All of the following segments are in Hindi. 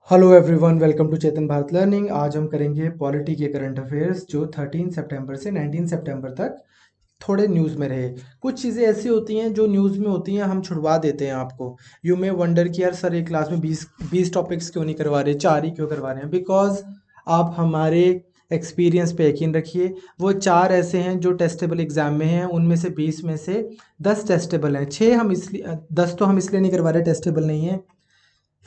Hello everyone, welcome to Chetan Bharat learning. आज हम करेंगे पॉलिटी के करंट अफेयर्स जो 13 सितंबर से 19 सितंबर तक थोड़े न्यूज़ में रहे। कुछ चीज़ें ऐसी होती हैं जो न्यूज़ में होती हैं, हम छुड़वा देते हैं आपको। यू मे वंडर कि यार सर एक क्लास में 20 टॉपिक्स क्यों नहीं करवा रहे, 4 ही क्यों करवा रहे हैं। बिकॉज आप हमारे एक्सपीरियंस पे यकीन रखिए, वो 4 ऐसे हैं जो टेस्टेबल एग्ज़ाम में हैं। उनमें से 20 में से 10 टेस्टेबल हैं। 6 हम इसलिए 10 तो हम इसलिए नहीं करवा रहे, टेस्टेबल नहीं है।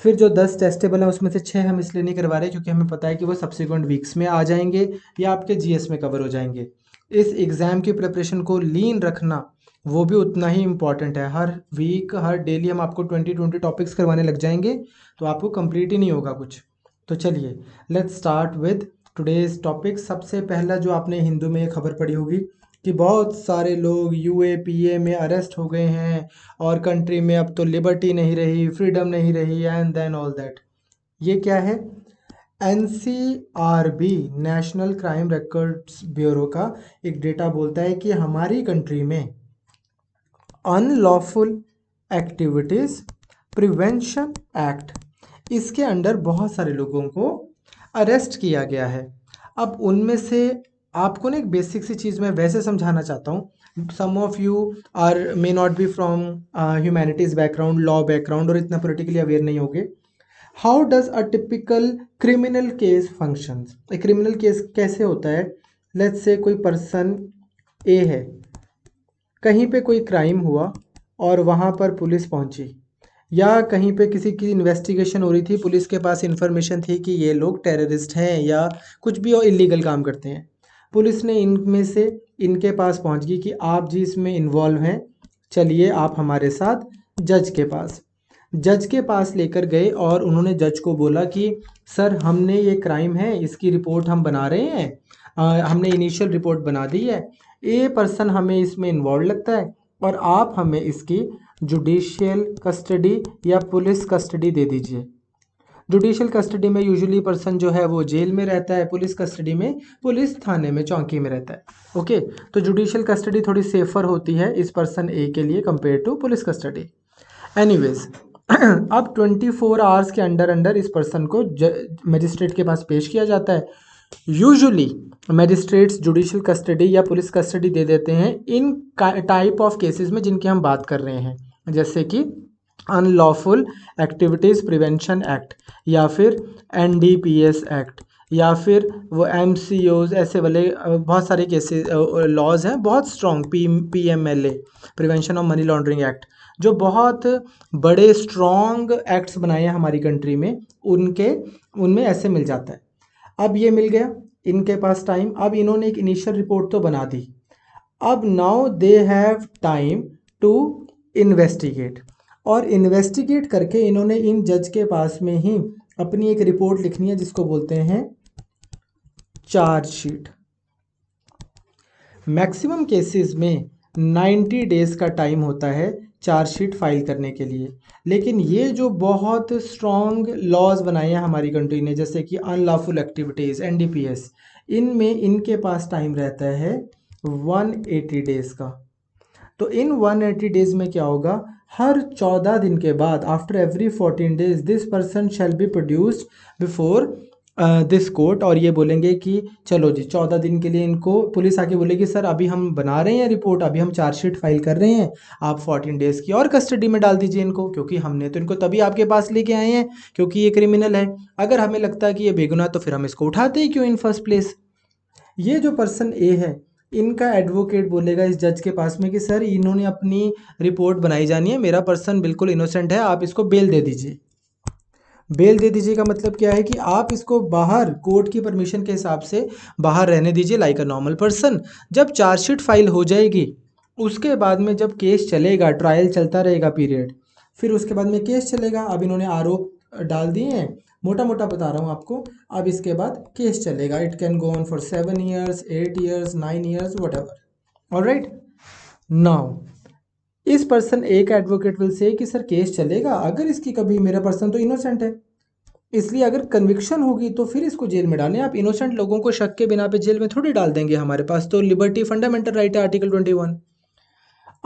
फिर जो 10 टेस्टेबल हैं उसमें से 6 हम इसलिए नहीं करवा रहे क्योंकि हमें पता है कि वो सब्सिक्वेंट वीक्स में आ जाएंगे या आपके जीएस में कवर हो जाएंगे। इस एग्ज़ाम की प्रिपरेशन को लीन रखना वो भी उतना ही इम्पॉर्टेंट है। हर वीक हर डेली हम आपको 20 टॉपिक्स करवाने लग जाएंगे तो आपको कंप्लीट ही नहीं होगा कुछ। तो चलिए let's start with today's topic. सबसे पहला जो आपने हिंदू में खबर पढ़ी होगी कि बहुत सारे लोग यूएपीए में अरेस्ट हो गए हैं और कंट्री में अब तो लिबर्टी नहीं रही, फ्रीडम नहीं रही एंड देन ऑल दैट। ये क्या है? NCRB national crime records bureau का एक डेटा बोलता है कि हमारी कंट्री में अनलॉफुल एक्टिविटीज़ प्रिवेंशन एक्ट, इसके अंडर बहुत सारे लोगों को अरेस्ट किया गया है। अब उनमें से आपको ना एक बेसिक सी चीज़ मैं वैसे समझाना चाहता हूँ। Some of you are may not be from humanities background, law background और इतना पॉलिटिकली अवेयर नहीं होगे। How does a typical criminal case functions? एक क्रिमिनल केस कैसे होता है? लेट्स से कोई पर्सन ए है, कहीं पे कोई क्राइम हुआ और वहाँ पर पुलिस पहुँची, या कहीं पे किसी की इन्वेस्टिगेशन हो रही थी, पुलिस के पास इंफॉर्मेशन थी कि ये लोग टेररिस्ट हैं या कुछ भी और इलीगल काम करते हैं। पुलिस ने इनमें से इनके पास पहुँच गई कि आप जी इसमें इन्वॉल्व हैं, चलिए आप हमारे साथ जज के पास। जज के पास लेकर गए और उन्होंने जज को बोला कि सर हमने ये क्राइम है, इसकी रिपोर्ट हम बना रहे हैं, हमने इनिशियल रिपोर्ट बना दी है, ए पर्सन हमें इसमें इन्वॉल्व लगता है और आप हमें इसकी जुडिशियल कस्टडी या पुलिस कस्टडी दे दीजिए। जुडिशियल कस्टडी में यूजुअली पर्सन जो है वो जेल में रहता है, पुलिस कस्टडी में पुलिस थाने में चौकी में रहता है। ओके, तो जुडिशियल कस्टडी थोड़ी सेफर होती है इस पर्सन ए के लिए compare to police custody. Anyways अब 24 आवर्स के अंडर अंडर इस पर्सन को मजिस्ट्रेट के पास पेश किया जाता है। यूजुअली मजिस्ट्रेट्स जुडिशियल कस्टडी या पुलिस कस्टडी दे देते हैं इन टाइप ऑफ केसेस में जिनकी हम बात कर रहे हैं, जैसे कि अनलॉफुल एक्टिविटीज़ प्रिवेंशन एक्ट या फिर एनडीपीएस एक्ट या फिर वो एमसीओज, ऐसे वाले बहुत सारे केसेस लॉज हैं बहुत strong, PMLA prevention of money laundering act, जो बहुत बड़े स्ट्रॉन्ग एक्ट्स बनाए हैं हमारी कंट्री में, उनमें ऐसे मिल जाता है। अब ये मिल गया इनके पास टाइम, अब इन्होंने एक इनिशियल रिपोर्ट तो बना दी। अब now they have time to investigate, और इन्वेस्टिगेट करके इन्होंने इन जज के पास में ही अपनी एक रिपोर्ट लिखनी है जिसको बोलते हैं चार्जशीट। मैक्सिमम केसेस में 90 डेज़ का टाइम होता है चार्जशीट फाइल करने के लिए। लेकिन ये जो बहुत स्ट्रॉन्ग लॉज बनाए हैं हमारी कंट्री ने, जैसे कि अनलॉफुल एक्टिविटीज़ एनडीपीएस, इनमें इनके पास टाइम रहता है 180 डेज़ का। तो इन 180 डेज़ में क्या होगा? हर 14 दिन के बाद, after every 14 days, this person shall be produced before this court, और ये बोलेंगे कि चलो जी 14 दिन के लिए इनको पुलिस आके बोलेगी सर अभी हम बना रहे हैं रिपोर्ट, अभी हम चार्जशीट फाइल कर रहे हैं, आप 14 डेज़ की और कस्टडी में डाल दीजिए इनको, क्योंकि हमने तो इनको तभी आपके पास लेके आए हैं क्योंकि ये क्रिमिनल है। अगर हमें लगता है कि ये बेगुनाह तो फिर हम इसको उठाते ही क्यों इन फर्स्ट प्लेस। ये जो पर्सन ए है, इनका एडवोकेट बोलेगा इस जज के पास में कि सर इन्होंने अपनी रिपोर्ट बनाई जानी है, मेरा पर्सन बिल्कुल इनोसेंट है, आप इसको बेल दे दीजिए। बेल दे दीजिए का मतलब क्या है कि आप इसको बाहर कोर्ट की परमिशन के हिसाब से बाहर रहने दीजिए लाइक अ नॉर्मल पर्सन। जब चार्जशीट फाइल हो जाएगी उसके बाद में जब केस चलेगा, ट्रायल चलता रहेगा पीरियड, फिर उसके बाद में केस चलेगा। अब इन्होंने आरोप डाल दिए हैं, मोटा मोटा बता रहा हूँ आपको। अब इसके बाद केस चलेगा, it can go on for 7 years, 8 years, 9 years, what ever. Alright, now इस पर्सन एक एडवोकेट विल से कि सर केस चलेगा, अगर इसकी कभी, मेरा पर्सन तो इनोसेंट है, इसलिए अगर कन्विक्शन होगी तो फिर इसको जेल में डालें। आप इनोसेंट लोगों को शक के बिना पे जेल में थोड़ी डाल देंगे, हमारे पास तो लिबर्टी फंडामेंटल राइट है, आर्टिकल 21।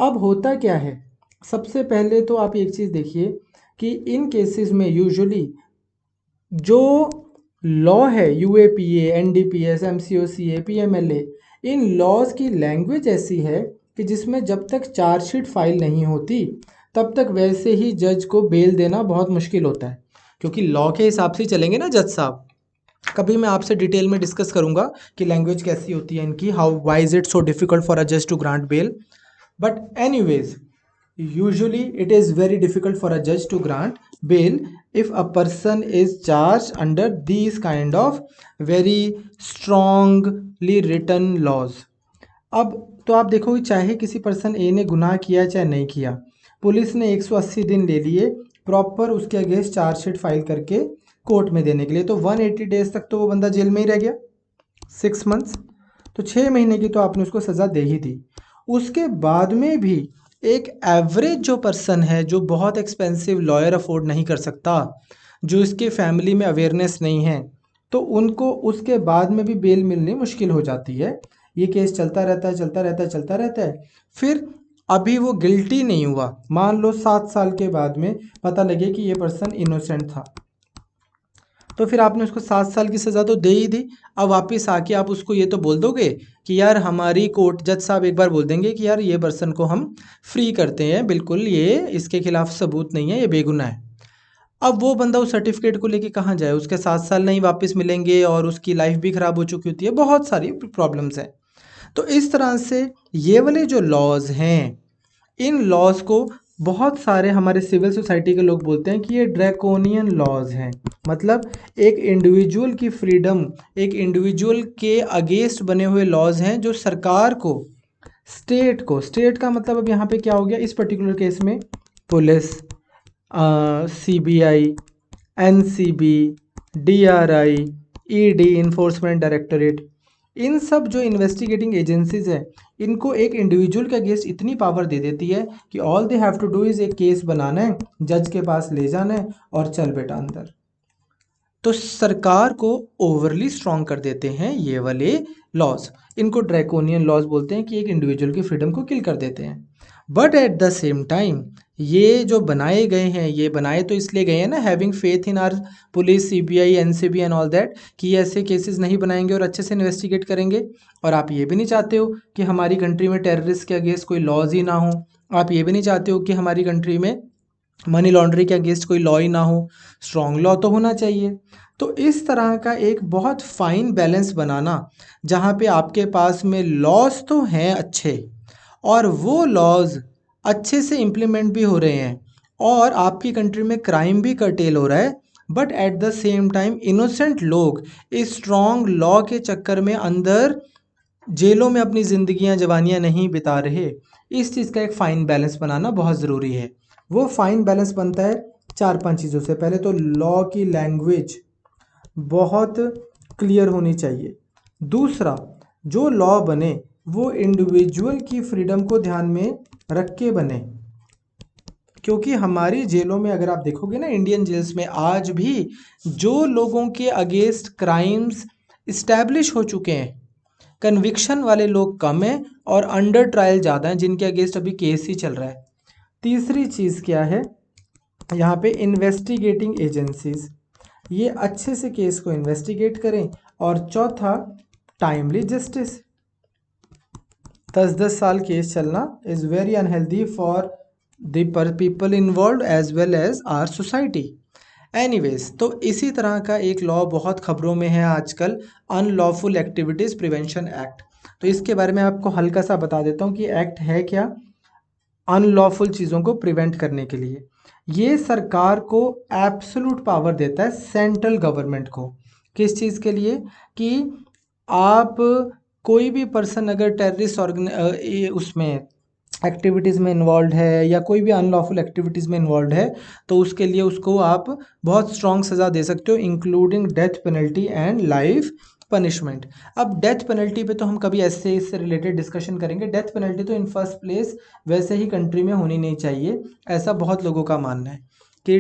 अब होता क्या है, सबसे पहले तो आप एक चीज़ देखिए कि इन केसेस में यूजुअली जो लॉ है यूएपीए, एनडीपीएस, एमसीओसीए, पीएमएलए, इन लॉज की लैंग्वेज ऐसी है कि जिसमें जब तक चार्जशीट फाइल नहीं होती तब तक वैसे ही जज को बेल देना बहुत मुश्किल होता है, क्योंकि लॉ के हिसाब से चलेंगे ना जज साहब। कभी मैं आपसे डिटेल में डिस्कस करूंगा कि लैंग्वेज कैसी होती है इनकी, how why is it so difficult for a जज to grant bail. But anyways, usually it is very difficult for a judge to grant bail if a person is charged under these kind of very strongly written laws. अब तो आप देखोगे चाहे किसी पर्सन ए ने गुनाह किया चाहे नहीं किया, पुलिस ने 180 दिन ले लिए प्रॉपर उसके अगेंस्ट चार्जशीट फाइल करके कोर्ट में देने के लिए, तो 180 डेज तक तो वो बंदा जेल में ही रह गया, 6 मंथ्स, तो 6 महीने की तो आपने उसको सज़ा दे ही दी। उसके बाद में भी एक एवरेज जो पर्सन है, जो बहुत एक्सपेंसिव लॉयर अफोर्ड नहीं कर सकता, जो इसके फैमिली में अवेयरनेस नहीं है, तो उनको उसके बाद में भी बेल मिलनी मुश्किल हो जाती है। ये केस चलता रहता है, चलता रहता है, चलता रहता है। फिर अभी वो गिल्टी नहीं हुआ, मान लो 7 साल के बाद में पता लगे कि ये पर्सन इनोसेंट था, तो फिर आपने उसको 7 साल की सज़ा तो दे ही दी। अब वापस आके आप उसको ये तो बोल दोगे कि यार हमारी कोर्ट जज साहब एक बार बोल देंगे कि यार ये पर्सन को हम फ्री करते हैं, बिल्कुल ये इसके खिलाफ सबूत नहीं है, ये बेगुनाह है। अब वो बंदा उस सर्टिफिकेट को लेके कहाँ जाए, उसके 7 साल नहीं वापस मिलेंगे और उसकी लाइफ भी ख़राब हो चुकी होती है, बहुत सारी प्रॉब्लम्स हैं। तो इस तरह से ये वाले जो लॉज हैं, इन लॉज को बहुत सारे हमारे सिविल सोसाइटी के लोग बोलते हैं कि ये ड्रैकोनियन लॉज हैं। मतलब एक इंडिविजुअल की फ्रीडम, एक इंडिविजुअल के अगेंस्ट बने हुए लॉज हैं जो सरकार को, स्टेट का मतलब अब यहाँ पे क्या हो गया इस पर्टिकुलर केस में, police, CBI, NCB, DRI, ED, enforcement directorate, इन सब जो इन्वेस्टिगेटिंग एजेंसीज हैं, इनको एक इंडिविजुअल के अगेंस्ट इतनी पावर दे देती है कि all they have to do is एक केस बनाना है, जज के पास ले जाना है और चल बेटा अंदर। तो सरकार को ओवरली स्ट्रॉन्ग कर देते हैं ये वाले लॉज, इनको ड्रैकोनियन लॉज बोलते हैं कि एक इंडिविजुअल की फ्रीडम को किल कर देते हैं। But at the same time ये जो बनाए गए हैं, ये बनाए तो इसलिए गए हैं ना, having faith in are police, CBI, NCB and all that, कि ऐसे केसेस नहीं बनाएंगे और अच्छे से इन्वेस्टिगेट करेंगे। और आप ये भी नहीं चाहते हो कि हमारी कंट्री में टेररिस्ट के अगेंस्ट कोई लॉज ही ना हो, आप ये भी नहीं चाहते हो कि हमारी कंट्री में मनी लॉन्ड्रिंग के अगेंस्ट कोई लॉ ही ना हो, स्ट्रॉन्ग लॉ तो होना चाहिए। तो इस तरह का एक बहुत फाइन बैलेंस बनाना, जहाँ पे आपके पास में लॉज तो हैं अच्छे और वो लॉज अच्छे से इम्प्लीमेंट भी हो रहे हैं और आपकी कंट्री में क्राइम भी कर्टेल हो रहा है, but at the same time innocent लोग इस स्ट्रॉन्ग लॉ के चक्कर में अंदर जेलों में अपनी ज़िंदगियां, जवानियां नहीं बिता रहे। इस चीज़ का एक फ़ाइन बैलेंस बनाना बहुत ज़रूरी है। वो फाइन बैलेंस बनता है 4-5 चीज़ों से। पहले तो लॉ की लैंग्वेज बहुत क्लियर होनी चाहिए। दूसरा, जो लॉ बने वो इंडिविजुअल की फ्रीडम को ध्यान में रख के बने, क्योंकि हमारी जेलों में अगर आप देखोगे ना, इंडियन जेल्स में आज भी जो लोगों के अगेंस्ट क्राइम्स इस्टेब्लिश हो चुके हैं, कन्विक्शन वाले लोग कम हैं और अंडर ट्रायल ज़्यादा हैं जिनके अगेंस्ट अभी केस ही चल रहा है। तीसरी चीज़ क्या है यहाँ पे, इन्वेस्टिगेटिंग एजेंसीज, ये अच्छे से केस को इन्वेस्टिगेट करें। और चौथा, टाइमली जस्टिस। 10-10 साल केस चलना is very unhealthy for the people involve as well as our society. Anyways, तो इसी तरह का एक लॉ बहुत खबरों में है आजकल, अनलॉफुल एक्टिविटीज़ प्रिवेंशन एक्ट। तो इसके बारे में आपको हल्का सा बता देता हूँ कि एक्ट है क्या। अनलॉफुल चीज़ों को प्रिवेंट करने के लिए ये सरकार को एब्सोल्यूट पावर देता है, सेंट्रल गवर्नमेंट को। किस चीज़ के लिए, कि आप कोई भी पर्सन अगर टेररिस्ट उसमें एक्टिविटीज़ में इन्वॉल्व है या कोई भी अनलॉफुल एक्टिविटीज़ में इन्वॉल्व है, तो उसके लिए उसको आप बहुत स्ट्रॉन्ग सज़ा दे सकते हो, including death penalty and life punishment. अब डेथ पेनल्टी पे तो हम कभी ऐसे इससे रिलेटेड डिस्कशन करेंगे। डेथ पेनल्टी तो इन फर्स्ट प्लेस वैसे ही कंट्री में होनी नहीं चाहिए, ऐसा बहुत लोगों का मानना है कि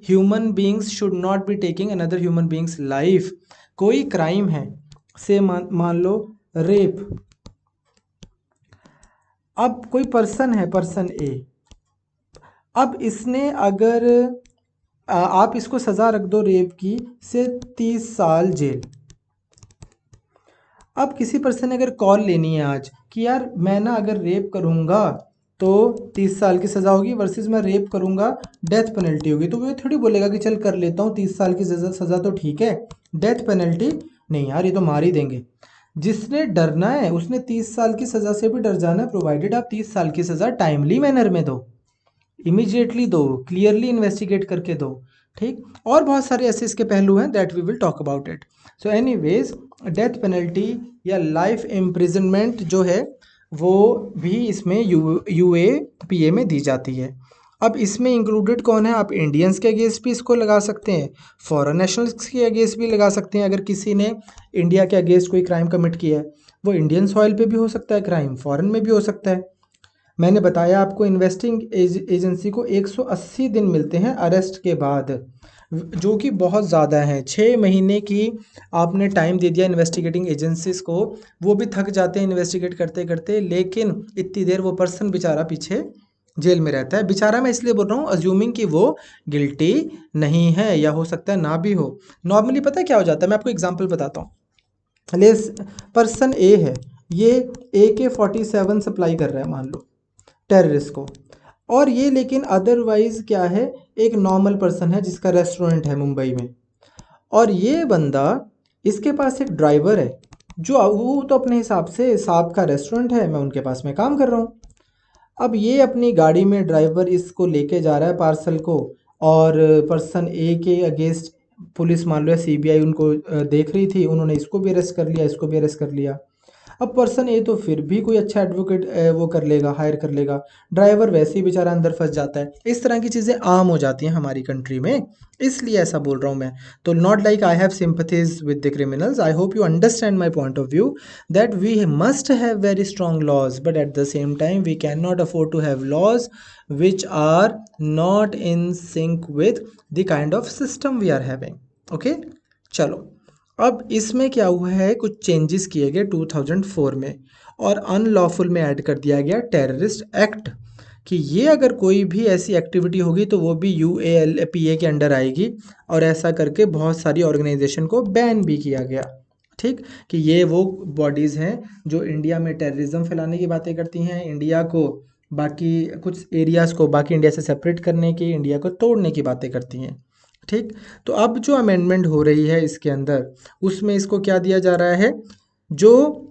human beings should not be taking another human beings life. कोई क्राइम है, से मान लो रेप, अब कोई पर्सन है, पर्सन ए, अब इसने अगर आप इसको सज़ा रख दो रेप की से 30 साल जेल। अब किसी पर्सन ने अगर कॉल लेनी है आज कि यार मैं ना अगर रेप करूँगा तो 30 साल की सज़ा होगी वर्सेस मैं रेप करूँगा डेथ पेनल्टी होगी, तो वो थोड़ी बोलेगा कि चल कर लेता हूँ 30 साल की सज़ा तो ठीक है, डेथ पेनल्टी नहीं यार ये तो मार ही देंगे। जिसने डरना है उसने 30 साल की सज़ा से भी डर जाना है, प्रोवाइडेड आप 30 साल की सज़ा टाइमली मैनर में दो, इमीडिएटली दो, क्लियरली इन्वेस्टिगेट करके दो। ठीक, और बहुत सारे ऐसे इसके पहलू हैं that we will talk about it. So anyways, death penalty या लाइफ इम्प्रिजनमेंट जो है वो भी इसमें UAPA में दी जाती है। अब इसमें इंक्लूडेड कौन है, आप इंडियंस के अगेंस्ट भी इसको लगा सकते हैं, फॉरेन नेशनल्स के अगेंस्ट भी लगा सकते हैं। अगर किसी ने इंडिया के अगेंस्ट कोई क्राइम कमिट किया है, वो इंडियन सॉइल पे भी हो सकता है क्राइम, फॉरेन में भी हो सकता है। मैंने बताया आपको इन्वेस्टिंग एजेंसी को 180 दिन मिलते हैं अरेस्ट के बाद, जो कि बहुत ज़्यादा है। 6 महीने की आपने टाइम दे दिया इन्वेस्टिगेटिंग एजेंसीज को, वो भी थक जाते हैं इन्वेस्टिगेट करते करते, लेकिन इतनी देर वो पर्सन बेचारा पीछे जेल में रहता है। बेचारा मैं इसलिए बोल रहा हूँ अज्यूमिंग कि वो गिल्टी नहीं है, या हो सकता है ना भी हो। नॉर्मली पता है क्या हो जाता है, मैं आपको एग्जाम्पल बताता हूँ। ले पर्सन ए है, ये AK-47 सप्लाई कर रहा है मान लो टेररिस्ट को, और ये लेकिन अदरवाइज क्या है, एक नॉर्मल पर्सन है जिसका रेस्टोरेंट है मुंबई में, और ये बंदा, इसके पास एक ड्राइवर है जो वो तो अपने हिसाब से साहब का रेस्टोरेंट है, मैं उनके पास में काम कर रहा हूँ। अब ये अपनी गाड़ी में ड्राइवर इसको लेके जा रहा है पार्सल को, और पर्सन ए के अगेंस्ट पुलिस मान लो या CBI उनको देख रही थी, उन्होंने इसको भी अरेस्ट कर लिया, इसको भी अरेस्ट कर लिया। अब पर्सन ए तो फिर भी कोई अच्छा एडवोकेट वो कर लेगा, हायर कर लेगा, ड्राइवर वैसे ही बेचारा अंदर फंस जाता है। इस तरह की चीज़ें आम हो जाती हैं हमारी कंट्री में, इसलिए ऐसा बोल रहा हूँ मैं। तो not like I have sympathies with the criminals, I hope you understand my point of view that we must have very strong laws, but at the same time we can not afford to have laws which are not in sync with the kind of system we are having. Okay, चलो अब इसमें क्या हुआ है, कुछ चेंजेस किए गए 2004 में, और अनलॉफुल में ऐड कर दिया गया टेररिस्ट एक्ट, कि ये अगर कोई भी ऐसी एक्टिविटी होगी तो वो भी UAPA के अंडर आएगी, और ऐसा करके बहुत सारी ऑर्गेनाइजेशन को बैन भी किया गया। ठीक, कि ये वो बॉडीज़ हैं जो इंडिया में टेररिज्म फैलाने की बातें करती हैं, इंडिया को बाकी कुछ एरियाज़ को बाकी इंडिया से सेपरेट करने की, इंडिया को तोड़ने की बातें करती हैं। ठीक, तो अब जो अमेंडमेंट हो रही है इसके अंदर, उसमें इसको क्या दिया जा रहा है, जो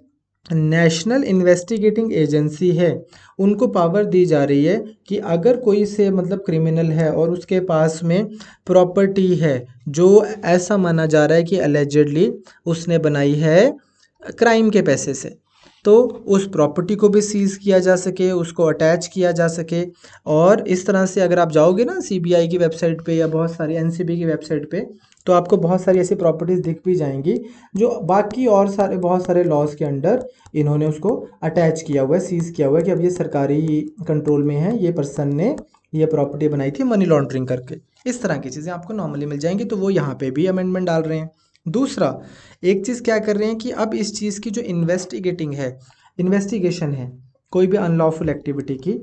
नेशनल इन्वेस्टिगेटिंग एजेंसी है उनको पावर दी जा रही है कि अगर कोई से मतलब क्रिमिनल है और उसके पास में प्रॉपर्टी है जो ऐसा माना जा रहा है कि अलेजेडली उसने बनाई है क्राइम के पैसे से, तो उस प्रॉपर्टी को भी सीज़ किया जा सके, उसको अटैच किया जा सके। और इस तरह से अगर आप जाओगे ना CBI की वेबसाइट पे या बहुत सारी NCB की वेबसाइट पे, तो आपको बहुत सारी ऐसी प्रॉपर्टीज़ दिख भी जाएंगी जो बाकी और सारे बहुत सारे लॉज के अंडर इन्होंने उसको अटैच किया हुआ है, सीज़ किया हुआ है कि अब ये सरकारी कंट्रोल में है, ये पर्सन ने ये प्रॉपर्टी बनाई थी मनी लॉन्ड्रिंग करके। इस तरह की चीज़ें आपको नॉर्मली मिल जाएंगी, तो वो यहाँ पे भी अमेंडमेंट डाल रहे हैं। दूसरा एक चीज़ क्या कर रहे हैं कि अब इस चीज़ की जो इन्वेस्टिगेशन है कोई भी अनलॉफुल एक्टिविटी की,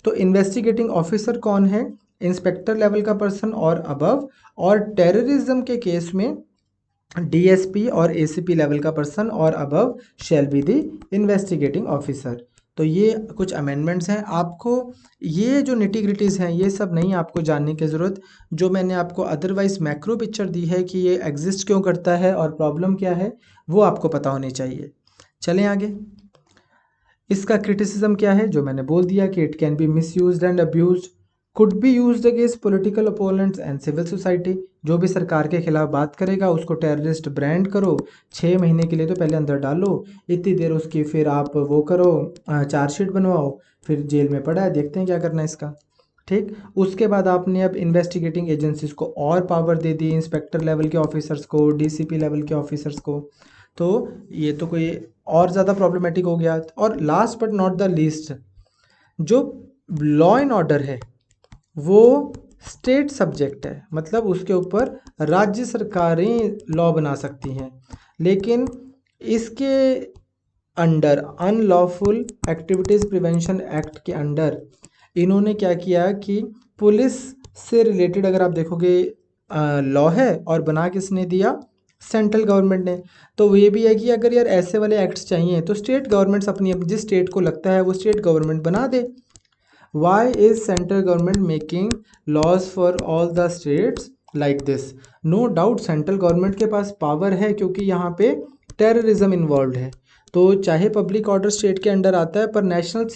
तो इन्वेस्टिगेटिंग ऑफिसर कौन है, इंस्पेक्टर लेवल का पर्सन और अबव, और टेररिज्म के केस में DSP और ACP लेवल का पर्सन और above shall be the investigating officer. तो ये कुछ अमेंडमेंट्स हैं। आपको ये जो निटी-ग्रिटीज़ हैं ये सब नहीं आपको जानने की ज़रूरत, जो मैंने आपको अदरवाइज़ मैक्रो पिक्चर दी है कि ये एग्जिस्ट क्यों करता है और प्रॉब्लम क्या है, वो आपको पता होनी चाहिए। चलें आगे। इसका क्रिटिसिज्म क्या है, जो मैंने बोल दिया कि it can be misused and abused, could be used against political opponents and civil society. जो भी सरकार के खिलाफ बात करेगा उसको टेररिस्ट ब्रांड करो, 6 महीने के लिए तो पहले अंदर डालो, इतनी देर उसकी फिर आप वो करो, चार्जशीट बनवाओ, फिर जेल में पड़ा है, देखते हैं क्या करना है इसका। ठीक, उसके बाद आपने अब इन्वेस्टिगेटिंग एजेंसीज को और पावर दे दी, इंस्पेक्टर लेवल के ऑफिसर्स को, DCP लेवल के ऑफिसर्स को, तो ये तो कोई और ज़्यादा प्रॉब्लमेटिक हो गया। और last but not the least, जो लॉ एंड ऑर्डर है वो स्टेट सब्जेक्ट है, मतलब उसके ऊपर राज्य सरकारें लॉ बना सकती हैं, लेकिन इसके under unlawful activities prevention act के अंडर इन्होंने क्या किया कि पुलिस से रिलेटेड अगर आप देखोगे लॉ है, और बना किसने दिया? सेंट्रल गवर्नमेंट ने। तो वो ये भी है कि अगर यार ऐसे वाले एक्ट्स चाहिए तो स्टेट गवर्नमेंट्स अपनी जिस स्टेट को लगता है वो स्टेट गवर्नमेंट बना दे। Why is central government making laws for all the states like this? No doubt central government के पास पावर है, क्योंकि यहाँ पे टेररिज्म इन्वॉल्व है। तो चाहे पब्लिक ऑर्डर स्टेट के अंडर आता है, पर नेशनल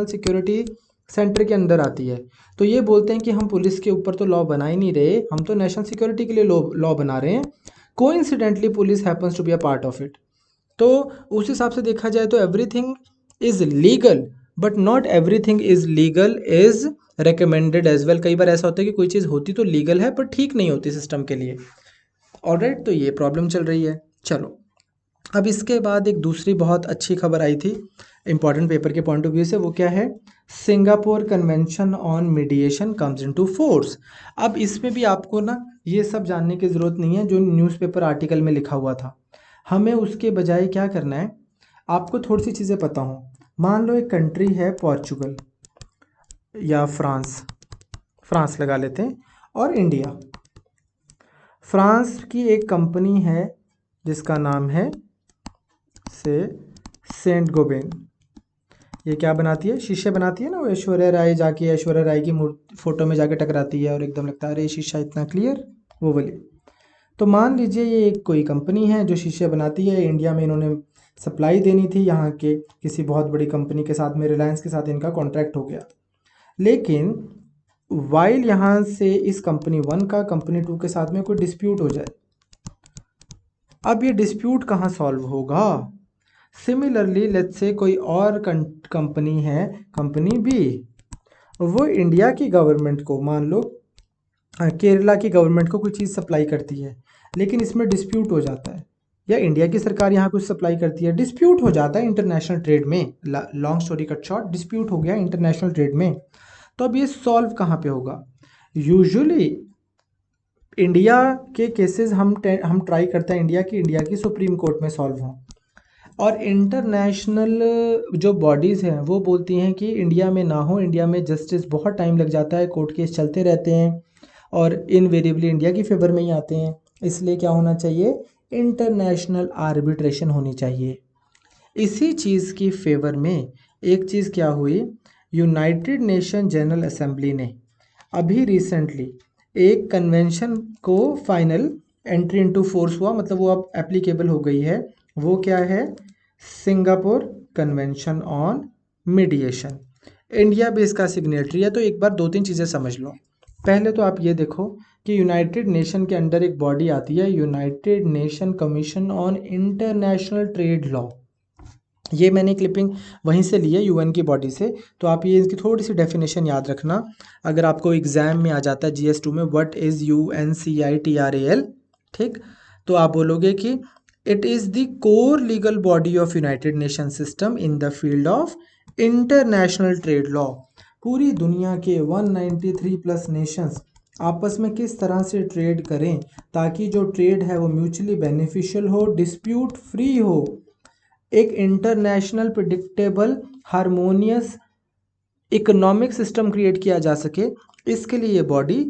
सिक्योरिटी सेंटर के अंदर आती है। तो ये बोलते हैं कि हम पुलिस के ऊपर तो लॉ बना ही नहीं रहे, हम तो नेशनल सिक्योरिटी के लिए लॉ बना रहे हैं। Coincidentally police happens to be a part of it. तो उस हिसाब से देखा जाए तो everything is legal, but not everything is legal is recommended as well. कई बार ऐसा होता है कि कोई चीज़ होती तो लीगल है पर ठीक नहीं होती सिस्टम के लिए। ऑलराइट, तो ये प्रॉब्लम चल रही है। चलो, अब इसके बाद एक दूसरी बहुत अच्छी खबर आई थी इंपॉर्टेंट पेपर के पॉइंट ऑफ व्यू से। वो क्या है? Singapore convention on mediation comes into force. अब इसमें भी आपको ना ये सब जानने की ज़रूरत नहीं है जो न्यूज़पेपर आर्टिकल में लिखा हुआ था। हमें उसके बजाय क्या करना है, आपको थोड़ी सी चीज़ें पता हों। मान लो एक कंट्री है पोर्चुगल या फ्रांस लगा लेते हैं, और इंडिया। फ्रांस की एक कंपनी है जिसका नाम है से सेंट गोबेन। ये क्या बनाती है? शीशे बनाती है ना। वो ऐश्वर्या राय जाके ऐश्वर्या राय की फोटो में जाके टकराती है और एकदम लगता है अरे शीशा इतना क्लियर, वो वाली। तो मान लीजिए ये एक कोई कंपनी है जो शीशे बनाती है। इंडिया में इन्होंने सप्लाई देनी थी यहाँ के किसी बहुत बड़ी कंपनी के साथ में, रिलायंस के साथ इनका कॉन्ट्रैक्ट हो गया। लेकिन वाइल यहाँ से इस कंपनी 1 का कंपनी 2 के साथ में कोई डिस्प्यूट हो जाए, अब ये डिस्प्यूट कहाँ सॉल्व होगा? सिमिलरली लेट्स से कोई और कंपनी है, कंपनी बी, वो इंडिया की गवर्नमेंट को, मान लो केरला की गवर्नमेंट को कोई चीज़ सप्लाई करती है, लेकिन इसमें डिस्प्यूट हो जाता है, या इंडिया की सरकार यहाँ कुछ सप्लाई करती है, डिस्प्यूट हो जाता है इंटरनेशनल ट्रेड में। Long story cut short, dispute हो गया इंटरनेशनल ट्रेड में। तो अब ये सॉल्व कहाँ पे होगा? यूजुअली इंडिया के केसेस हम ट्राई करते हैं इंडिया की सुप्रीम कोर्ट में सॉल्व हों, और इंटरनेशनल जो बॉडीज़ हैं वो बोलती हैं कि इंडिया में ना हो, इंडिया में जस्टिस बहुत टाइम लग जाता है, कोर्ट केस चलते रहते हैं और इनवेरिएबली इंडिया की फेवर में ही आते हैं। इसलिए क्या होना चाहिए? इंटरनेशनल आर्बिट्रेशन होनी चाहिए। इसी चीज़ की फेवर में एक चीज़ क्या हुई, यूनाइटेड नेशन जनरल असेंबली ने अभी रिसेंटली एक कन्वेंशन को फाइनल एंट्री इनटू फोर्स हुआ, मतलब वो अब एप्लीकेबल हो गई है। वो क्या है? Singapore convention on mediation. India भी इसका सिग्नेटरी है। तो एक बार 2-3 चीज़ें समझ लो। पहले तो आप ये देखो कि यूनाइटेड नेशन के अंडर एक बॉडी आती है, United nation commission on international trade law. ये मैंने क्लिपिंग वहीं से ली है, यूएन की बॉडी से। तो आप ये इसकी थोड़ी सी डेफिनेशन याद रखना, अगर आपको एग्जाम में आ जाता है GS2 में, व्हाट इज़ UNCITRAL, ठीक? तो आप बोलोगे कि it is the core legal body of United nation system in the field of international trade law. पूरी दुनिया के 193 प्लस नेशंस आपस में किस तरह से ट्रेड करें ताकि जो ट्रेड है वो म्यूचुअली बेनिफिशियल हो, डिस्प्यूट फ्री हो, एक international predictable harmonious economic system create किया जा सके, इसके लिए ये बॉडी